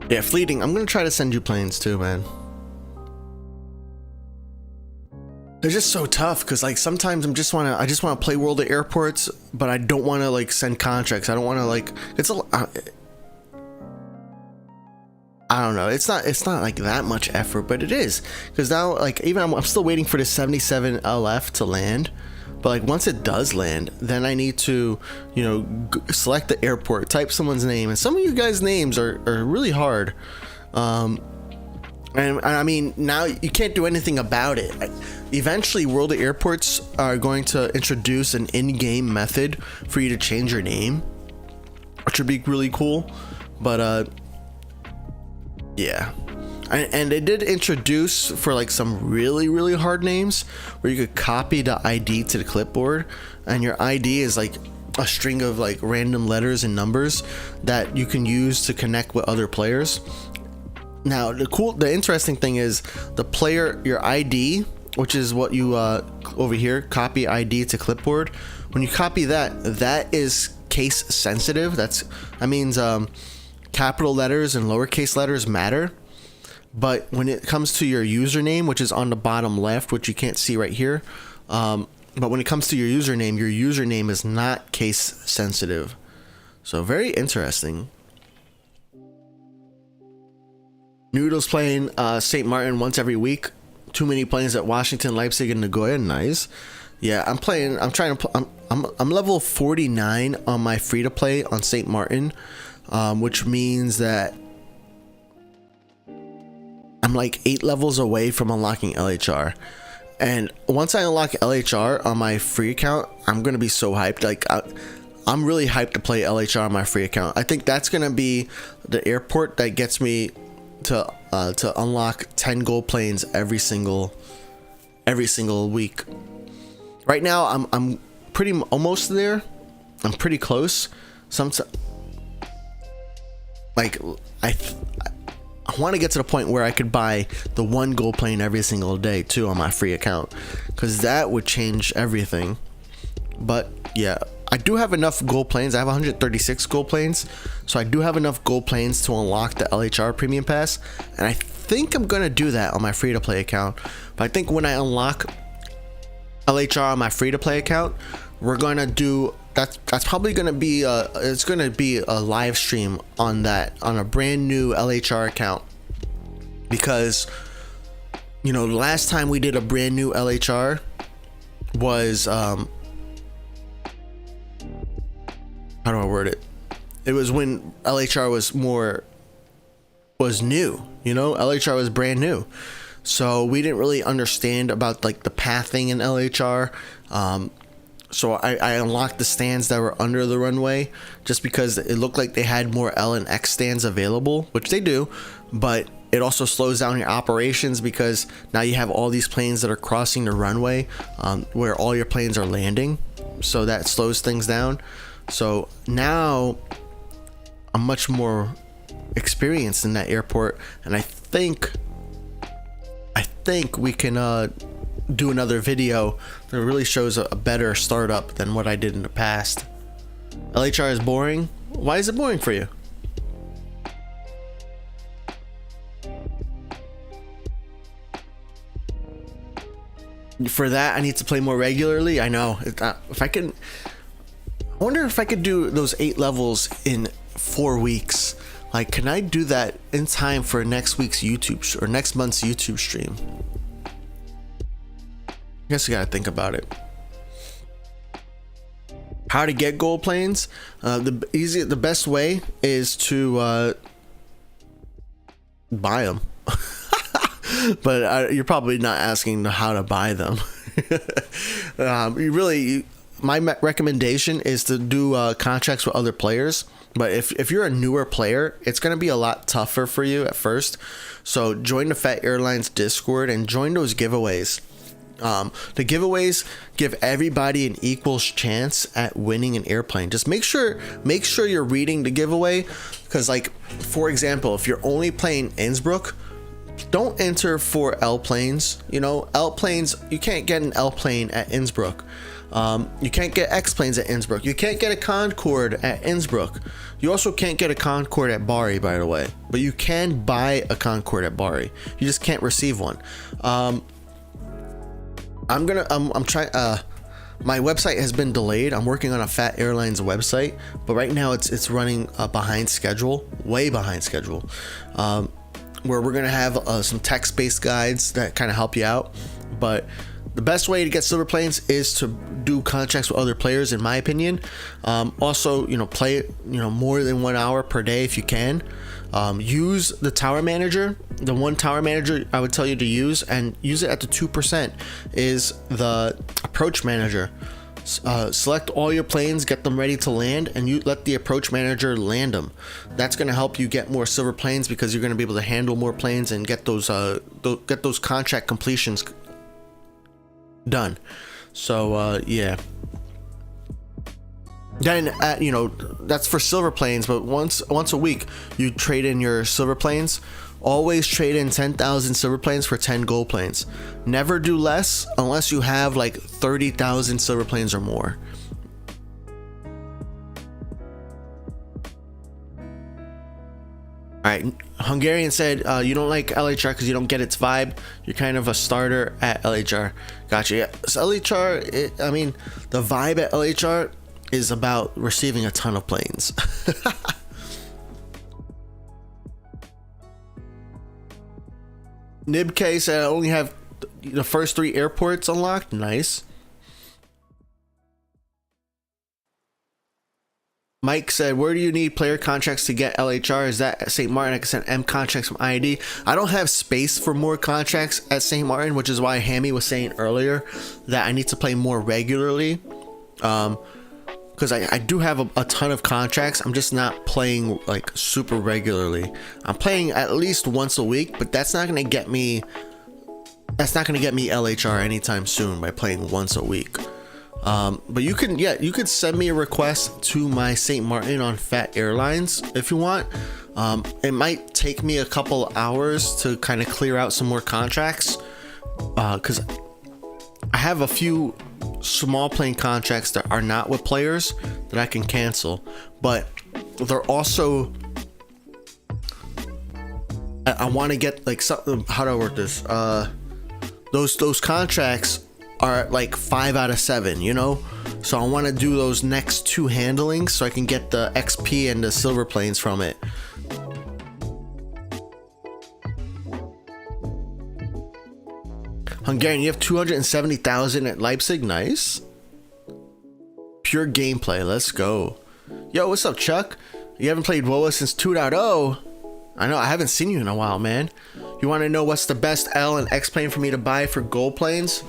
Yeah, Fleeting, I'm gonna try to send you planes too, man. They're just so tough, because like sometimes I just want to play World of Airports, but I don't want to like send contracts. I don't want to like, I don't know. It's not like that much effort, but it is, because now like even I'm still waiting for the 77 LF to land, but like once it does land, then I need to select the airport, type someone's name, and some of you guys' names are really hard. And I mean, now you can't do anything about it. Eventually, World of Airports are going to introduce an in-game method for you to change your name, which would be really cool. But yeah, and they did introduce for like some really hard names where you could copy the ID to the clipboard, and your ID is like a string of like random letters and numbers that you can use to connect with other players. Now the interesting thing is your ID, which is what you over here, copy ID to clipboard. When you copy that is case sensitive. That means capital letters and lowercase letters matter. But when it comes to your username, which is on the bottom left, which you can't see right here, but when it comes to your username is not case sensitive. So very interesting. Noodles playing St. Martin once every week. Too many planes at Washington, Leipzig, and Nagoya. Nice. Yeah, I'm level 49 on my free to play on St. Martin, which means that I'm like 8 levels away from unlocking LHR. And once I unlock LHR on my free account, I'm gonna be so hyped. Like I'm really hyped to play LHR on my free account. I think that's gonna be the airport that gets me to unlock 10 gold planes every single week. Right now I'm pretty almost there. I'm pretty close. Like I want to get to the point where I could buy the 1 gold plane every single day too on my free account, because that would change everything. But yeah, I do have enough gold planes. I have 136 gold planes, so I do have enough gold planes to unlock the LHR premium pass, and I think I'm gonna do that on my free to play account. But I think when I unlock LHR on my free to play account, we're gonna do that's probably gonna be it's gonna be a live stream on a brand new LHR account, because you know, the last time we did a brand new LHR was how do I word it? It was when LHR was new, you know, LHR was brand new. So we didn't really understand about like the pathing in LHR. So I unlocked the stands that were under the runway just because it looked like they had more L and X stands available, which they do, but it also slows down your operations because now you have all these planes that are crossing the runway where all your planes are landing. So that slows things down. So now I'm much more experienced in that airport, and I think we can do another video that really shows a better startup than what I did in the past. LHR is boring. Why is it boring for you? For that, I need to play more regularly. I know. If I can, I wonder if I could do those 8 levels in 4 weeks. Like, can I do that in time for next week's YouTube or next month's YouTube stream? I guess you gotta think about it. How to get gold planes? The best way is to buy them. But you're probably not asking how to buy them. My recommendation is to do contracts with other players. But if you're a newer player, it's going to be a lot tougher for you at first. So join the Phat Airlines Discord and join those giveaways. The giveaways give everybody an equal chance at winning an airplane. Just make sure you're reading the giveaway, because like, for example, if you're only playing Innsbruck, don't enter for L planes. You know, L planes, you can't get an L plane at Innsbruck. You can't get X planes at Innsbruck. You can't get a Concorde at Innsbruck. You also can't get a Concorde at Bari, by the way, but you can buy a Concorde at Bari. You just can't receive one. I'm trying. My website has been delayed. I'm working on a Phat Airlines website, but right now it's running behind schedule, way behind schedule. Where we're gonna have some text-based guides that kind of help you out, but the best way to get silver planes is to do contracts with other players, in my opinion. Also, play more than 1 hour per day if you can. Use the tower manager. The one tower manager I would tell you to use, and use it at the 2%, is the approach manager. Select all your planes, get them ready to land, and you let the approach manager land them. That's going to help you get more silver planes, because you're going to be able to handle more planes and get those contract completions done. So yeah, then that's for silver planes, but once a week you trade in your silver planes. Always trade in 10,000 silver planes for 10 gold planes. Never do less unless you have like 30,000 silver planes or more. All right, Hungarian said you don't like LHR because you don't get its vibe. You're kind of a starter at LHR. Gotcha. Yeah, so LHR, the vibe at LHR is about receiving a ton of planes. Nibk said I only have the first 3 airports unlocked. Nice. Mike said, where do you need player contracts to get LHR? Is that at St. Martin? I can send M contracts from IID. I don't have space for more contracts at St. Martin, which is why Hammy was saying earlier that I need to play more regularly. Because I do have a ton of contracts. I'm just not playing like super regularly. I'm playing at least once a week, but that's not going to get me LHR anytime soon by playing once a week. But you could send me a request to my St. Martin on Phat Airlines if you want. It might take me a couple hours to kind of clear out some more contracts, because I have a few small plane contracts that are not with players that I can cancel, but they're also, I want to get like something. How do I work this? Those contracts are like 5 out of 7, you know, so I want to do those next 2 handlings so I can get the XP and the silver planes from it. Hungarian, you have 270,000 at Leipzig. Nice. Pure gameplay. Let's go. Yo, what's up, Chuck? You haven't played WoA since 2.0. I know, I haven't seen you in a while, man. You want to know what's the best L and X plane for me to buy for gold planes?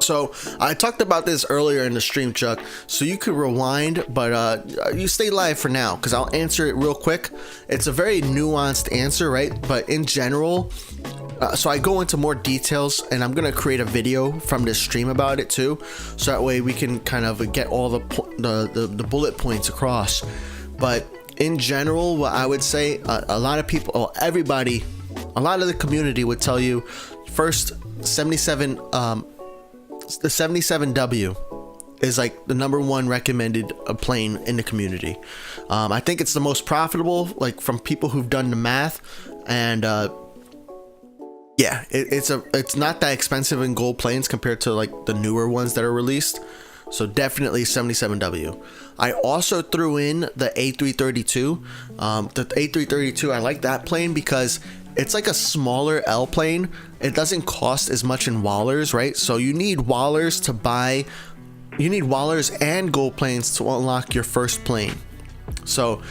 So I talked about this earlier in the stream, Chuck, so you could rewind, but you stay live for now because I'll answer it real quick. It's a very nuanced answer, right? But in general, so I go into more details, and I'm gonna create a video from this stream about it too, so that way we can kind of get all the bullet points across. But in general, what I would say, a lot of people, or everybody, a lot of the community would tell you, first 77, the 77W is like the #1 recommended plane in the community. I think it's the most profitable, like from people who've done the math, and yeah, it's not that expensive in gold planes compared to like the newer ones that are released. So definitely 77W. I also threw in the A332. The A332, I like that plane because it's like a smaller L plane. It doesn't cost as much in Wallers, right? So you need Wallers to buy, you need Wallers and gold planes to unlock your first plane. So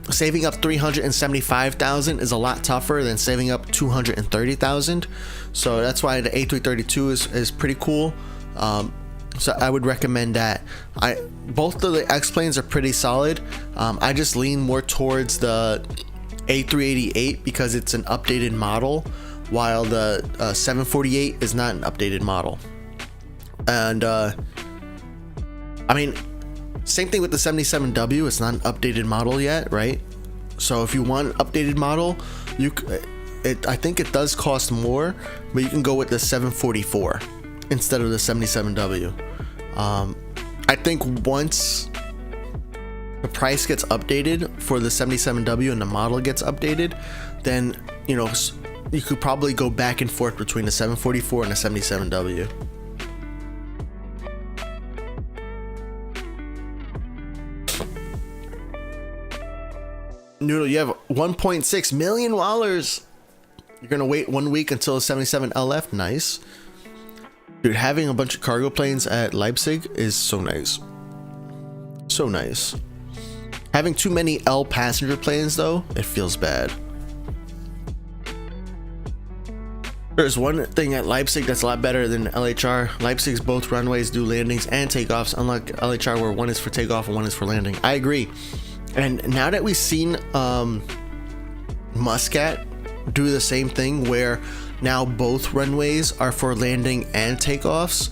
saving up 375,000 is a lot tougher than saving up 230,000. So that's why the A332 is pretty cool. So I would recommend that. Both of the X planes are pretty solid. I just lean more towards the A388 because it's an updated model, while the 748 is not an updated model. And I mean, same thing with the 77W. It's not an updated model yet, right? So if you want an updated model, I think it does cost more, but you can go with the 744 instead of the 77W. I think once the price gets updated for the 77W and the model gets updated, then you know you could probably go back and forth between the 744 and the 77W. Noodle, you have 1.6 million Wallers. You're gonna wait 1 week until 77 LF. Nice. Dude, having a bunch of cargo planes at Leipzig is so nice. So nice. Having too many L passenger planes though, it feels bad. There's one thing at Leipzig that's a lot better than LHR. Leipzig's both runways do landings and takeoffs, unlike LHR where one is for takeoff and one is for landing. I agree. And now that we've seen Muscat do the same thing where now both runways are for landing and takeoffs,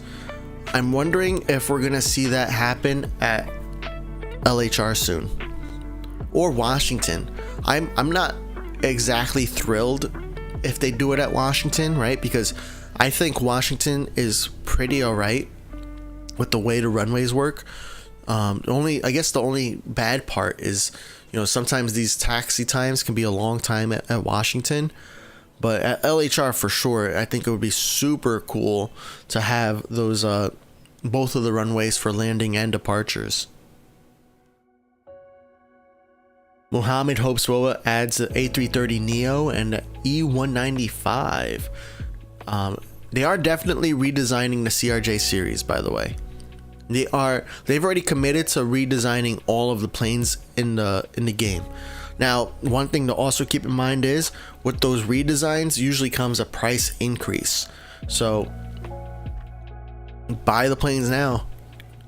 I'm wondering if we're gonna see that happen at LHR soon or Washington. I'm not exactly thrilled if they do it at Washington, right? Because I think Washington is pretty alright with the way the runways work. I guess the only bad part is, you know, sometimes these taxi times can be a long time at Washington. But at LHR for sure, I think it would be super cool to have those both of the runways for landing and departures. Mohammed hopes WOA adds the A330neo and the E195. They are definitely redesigning the CRJ series, by the way. They've already committed to redesigning all of the planes in the game. Now, one thing to also keep in mind is with those redesigns usually comes a price increase. So buy the planes now.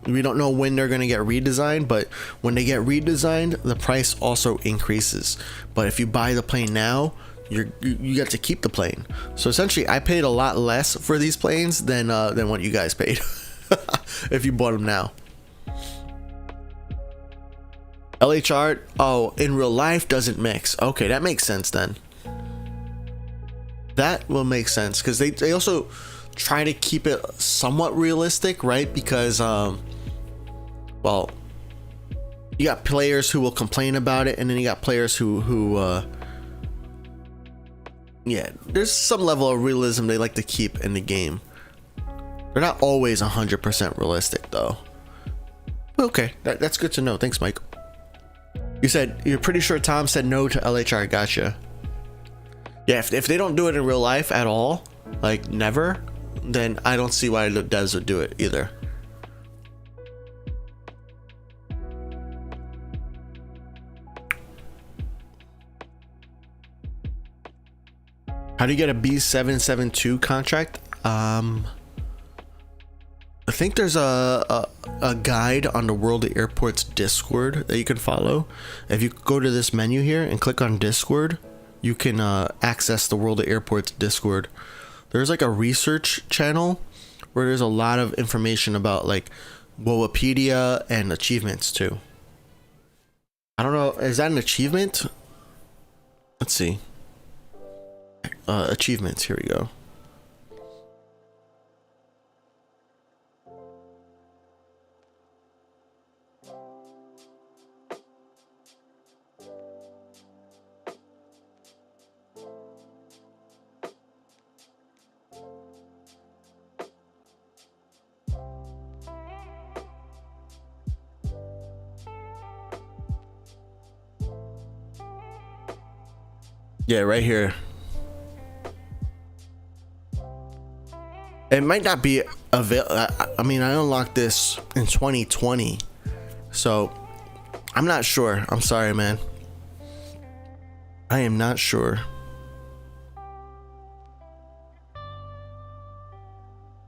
We don't know when they're going to get redesigned, but when they get redesigned, the price also increases. But if you buy the plane now, you get to keep the plane. So essentially, I paid a lot less for these planes than what you guys paid if you bought them now. LHR, oh, in real life doesn't mix. Okay, that makes sense then. That will make sense because they also try to keep it somewhat realistic, right? Because well, you got players who will complain about it, and then you got players who yeah, there's some level of realism they like to keep in the game. They're not always 100% realistic though. Okay, that's good to know. Thanks, Mike. You said you're pretty sure Tom said no to LHR. Gotcha. Yeah, if they don't do it in real life at all, like never, then I don't see why the devs would do it either. How do you get a B772 contract? I think there's a guide on the World of Airports Discord that you can follow. If you go to this menu here and click on Discord, you can access the World of Airports Discord. There's like a research channel where there's a lot of information about like Wowipedia and achievements too. I don't know, is that an achievement? Let's see. Achievements, here we go. Yeah, right here. It might not be available. I mean, I unlocked this in 2020, so I'm not sure. I'm sorry, man. I am not sure.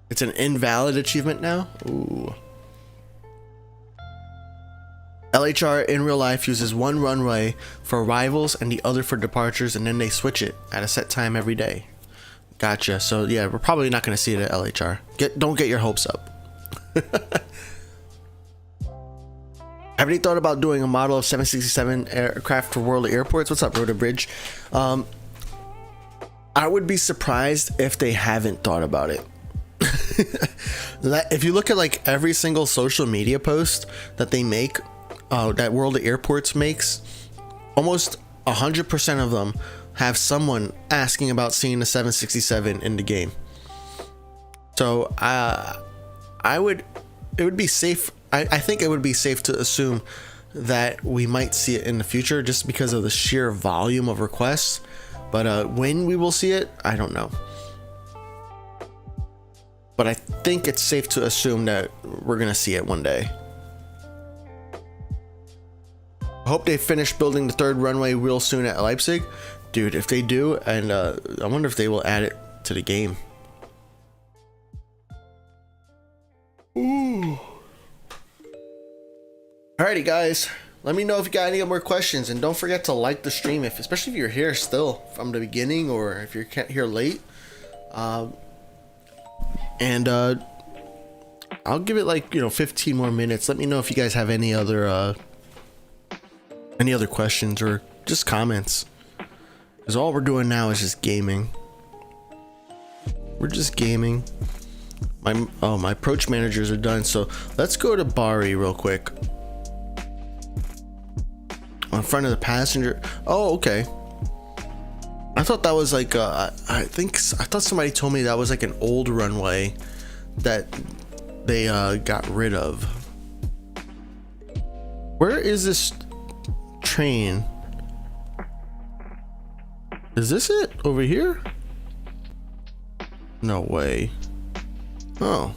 It's an invalid achievement now? Ooh. LHR in real life uses one runway for arrivals and the other for departures, and then they switch it at a set time every day. Gotcha. So yeah, we're probably not going to see it at LHR. Don't get your hopes up. Have you thought about doing a model of 767 aircraft for World of Airports? What's up, Rotor Bridge? I would be surprised if they haven't thought about it. If you look at like every single social media post that they make, that World of Airports makes, almost 100% of them have someone asking about seeing the 767 in the game. So it would be safe. I think it would be safe to assume that we might see it in the future just because of the sheer volume of requests. But when we will see it, I don't know. But I think it's safe to assume that we're gonna see it one day. I hope they finish building the third runway real soon at Leipzig. Dude, if they do, and I wonder if they will add it to the game. Ooh. Alrighty, guys. Let me know if you got any more questions, and don't forget to like the stream, especially if you're here still from the beginning, or if you're here late. And I'll give it like 15 more minutes. Let me know if you guys have any other questions or just comments. Because all we're doing now is just gaming. We're just gaming. My approach managers are done, so let's go to Bari real quick. In front of the passenger. Oh, okay. I thought that was like I thought somebody told me that was like an old runway that they got rid of. Where is this train? Is this it over here? No way. Oh.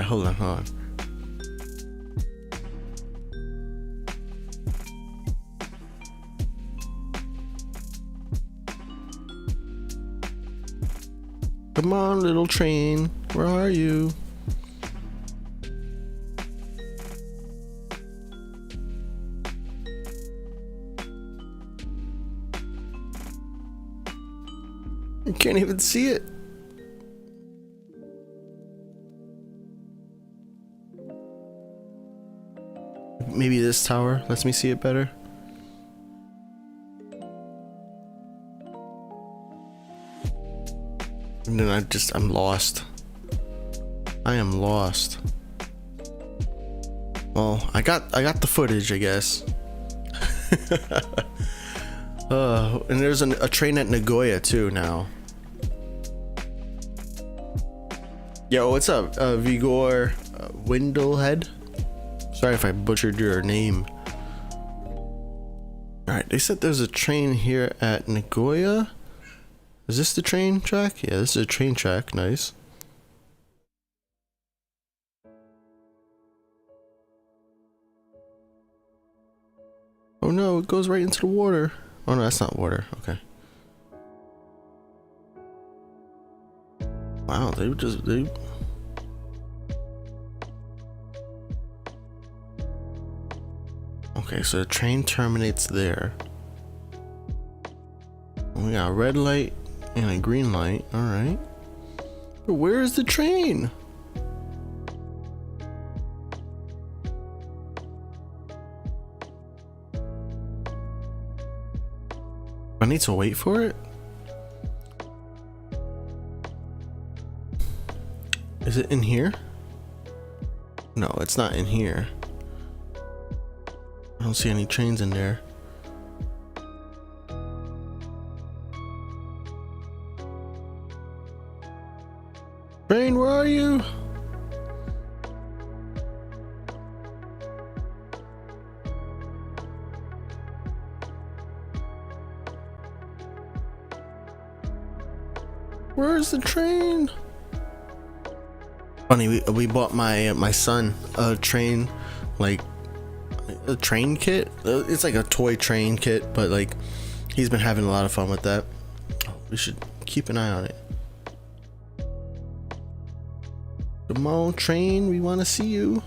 hold on. Come on, little train. Where are you? You can't even see it. Maybe this tower lets me see it better. And then I'm lost. I am lost. Well, I got the footage, I guess. And there's a train at Nagoya too now. Yo, what's up, Vigor Windlehead? Sorry if I butchered your name. Alright, they said there's a train here at Nagoya. Is this the train track? Yeah, this is a train track. Nice. Oh no, it goes right into the water. Oh no, that's not water. Okay. Wow, they Okay, so the train terminates there. We got a red light and a green light. All right. But where is the train? I need to wait for it? Is it in here? No, it's not in here. I don't see any trains in there. Train, where are you? Where's the train? Funny, we bought my son a train, like a train kit. It's like a toy train kit, but like he's been having a lot of fun with that. We should keep an eye on it. Come on, train, we want to see you.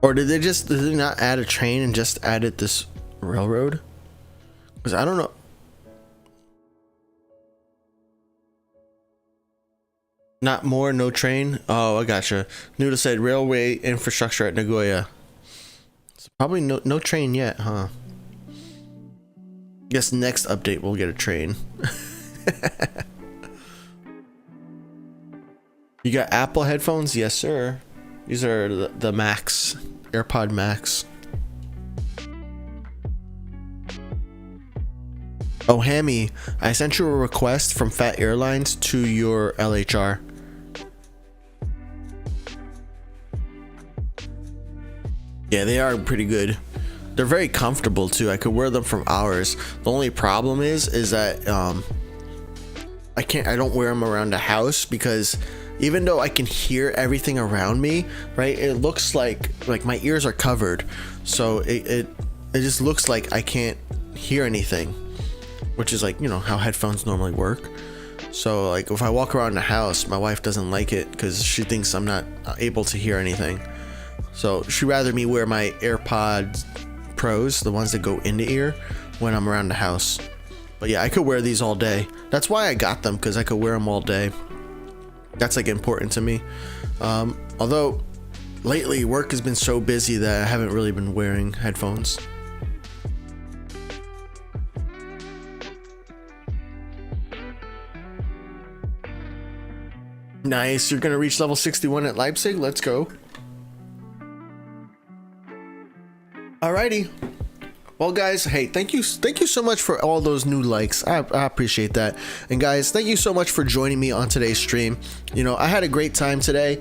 Or did they not add a train and just added this railroad? Because I don't know. Not more, no train. Oh, I gotcha. Noodle said railway infrastructure at Nagoya. It's probably no train yet, huh? Guess next update we'll get a train. You got Apple headphones? Yes, sir. These are the Max, AirPod Max. Oh, Hammy, I sent you a request from Phat Airlines to your LHR. Yeah, they are pretty good. They're very comfortable too. I could wear them for hours. The only problem is that I don't wear them around the house because even though I can hear everything around me, right? It looks like my ears are covered, so it just looks like I can't hear anything, which is like, you know, how headphones normally work. So like if I walk around the house, my wife doesn't like it because she thinks I'm not able to hear anything. So she'd rather me wear my AirPods Pros, the ones that go in the ear, when I'm around the house. But yeah, I could wear these all day. That's why I got them, because I could wear them all day. That's like important to me. Although lately work has been so busy that I haven't really been wearing headphones. Nice, you're gonna reach level 61 at Leipzig. Let's go. Alrighty. Well, guys, hey, thank you so much for all those new likes. I appreciate that. And guys, thank you so much for joining me on today's stream. You know, I had a great time today.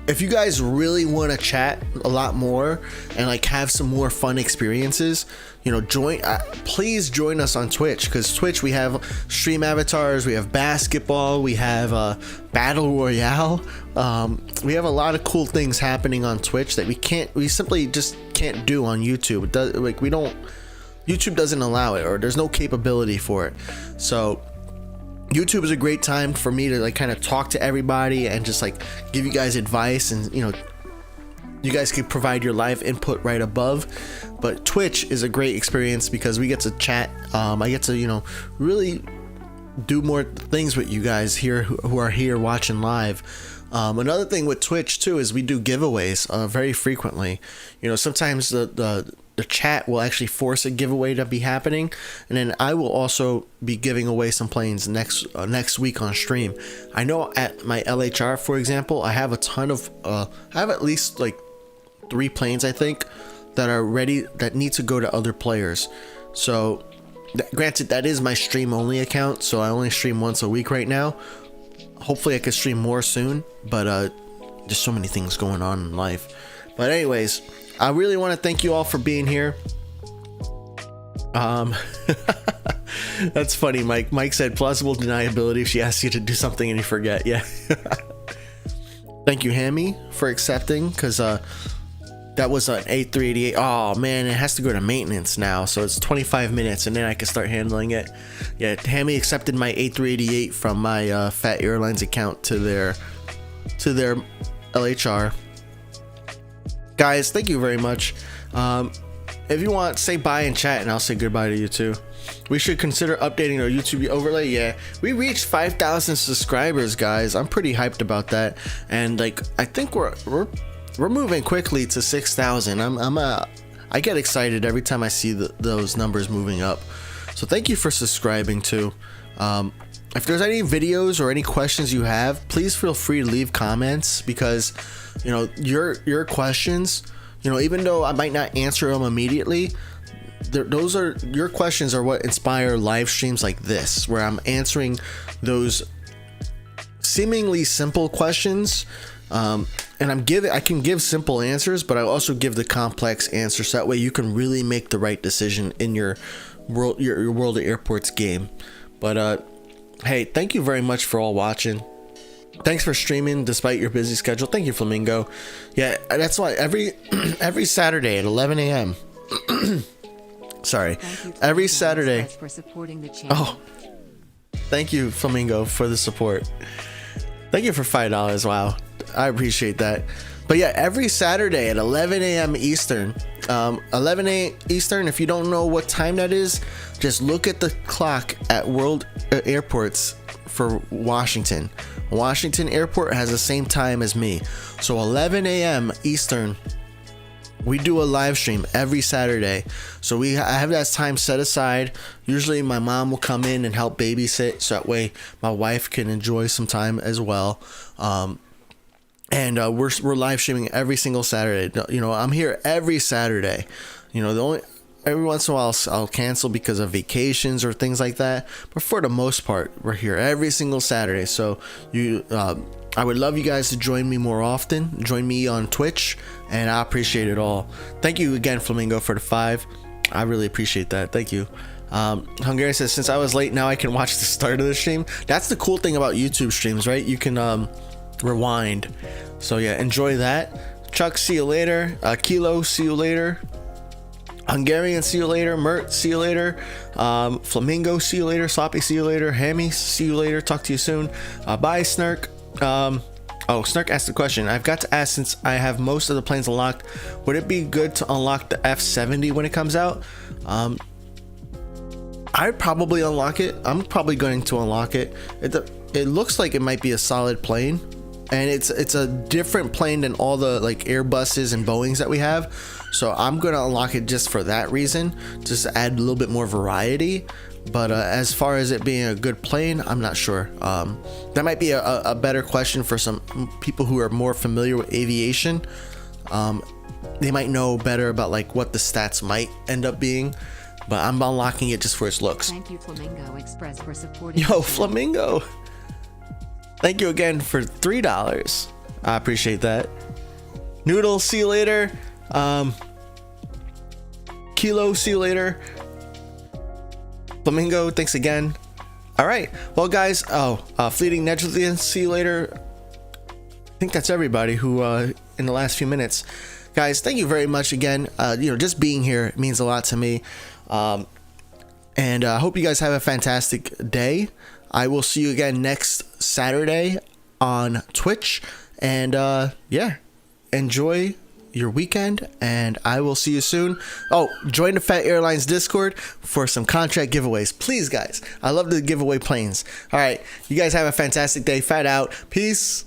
if you guys really want to chat a lot more and like have some more fun experiences, you know, please join us on Twitch, because Twitch, we have stream avatars, we have basketball, we have battle royale, we have a lot of cool things happening on Twitch that we simply just can't do on YouTube. YouTube doesn't allow it, or there's no capability for it. So YouTube is a great time for me to like kind of talk to everybody and just like give you guys advice, and you know, you guys can provide your live input right above. But Twitch is a great experience because we get to chat. I get to, you know, really do more things with you guys here who are here watching live. Another thing with Twitch too is we do giveaways very frequently. You know, sometimes the chat will actually force a giveaway to be happening, and then I will also be giving away some planes next week on stream. I know at my LHR, for example, I have a ton of I have at least like 3 planes, I think, that are ready, that need to go to other players. So granted, that is my stream only account, so I only stream once a week right now. Hopefully I can stream more soon, but there's so many things going on in life. But anyways, I really want to thank you all for being here. That's funny, Mike. Mike said plausible deniability if she asks you to do something and you forget. Yeah. Thank you, Hammy, for accepting, because that was an A388. Oh man, it has to go to maintenance now, so it's 25 minutes and then I can start handling it. Yeah, Hammy accepted my A388 from my Phat Airlines account to their LHR. Guys, thank you very much. If you want, say bye in chat and I'll say goodbye to you too. We should consider updating our YouTube overlay. Yeah, we reached 5,000 subscribers, guys. I'm pretty hyped about that, and like I think we're moving quickly to 6,000. I get excited every time I see those numbers moving up. So thank you for subscribing too. If there's any videos or any questions you have, please feel free to leave comments, because you know, your questions, you know, even though I might not answer them immediately, your questions are what inspire live streams like this, where I'm answering those seemingly simple questions, and I can give simple answers, but I also give the complex answers, so that way you can really make the right decision in your World of Airports game. But hey, thank you very much for all watching. Thanks for streaming despite your busy schedule. Thank you, Flamingo. Yeah, that's why every Saturday at 11 a.m. Sorry, every Saturday. For supporting the channel. Oh, thank you, Flamingo, for the support. Thank you for $5. Wow, I appreciate that. But yeah, every Saturday at 11 a.m. Eastern, 11 a.m. Eastern. If you don't know what time that is, just look at the clock at World Airports for Washington. Washington Airport has the same time as me. So 11 a.m. Eastern, we do a live stream every Saturday. So I have that time set aside. Usually my mom will come in and help babysit, so that way my wife can enjoy some time as well. And we're live streaming every single Saturday. You know, I'm here every Saturday. You know, every once in a while I'll cancel because of vacations or things like that, but for the most part, we're here every single Saturday. So I would love you guys to join me more often. Join me on Twitch, and I appreciate it all. Thank you again, Flamingo, for the 5. I really appreciate that. Thank you. Hungarian says, since I was late, now I can watch the start of the stream. That's the cool thing about YouTube streams, right? You can rewind. So yeah, enjoy that. Chuck, see you later. Kilo, see you later. Hungarian, see you later. Mert, see you later. Flamingo, see you later. Sloppy, see you later. Hammy, see you later. Talk to you soon. Bye, Snark. Snark asked the question. I've got to ask, since I have most of the planes unlocked, would it be good to unlock the F70 when it comes out? I'd probably unlock it. I'm probably going to unlock it. It looks like it might be a solid plane, and it's a different plane than all the like Airbuses and Boeings that we have. So I'm gonna unlock it just for that reason, just to add a little bit more variety. But as far as it being a good plane, I'm not sure. That might be a better question for some people who are more familiar with aviation. They might know better about like what the stats might end up being. But I'm unlocking it just for its looks. Thank you, Flamingo Express, for supporting. Yo, Flamingo. Thank you again for $3. I appreciate that. Noodle, see you later. Kilo, see you later. Flamingo, thanks again. All right, well guys, Fleeting Negligence, see you later. I think that's everybody who in the last few minutes. Guys, thank you very much again. Just being here means a lot to me. And I hope you guys have a fantastic day. I will see you again next Saturday on Twitch. And yeah, enjoy your weekend, and I will see you soon. Oh, join the Phat Airlines Discord for some contract giveaways. Please, guys. I love to give away planes. All right, you guys have a fantastic day. Phat out. Peace.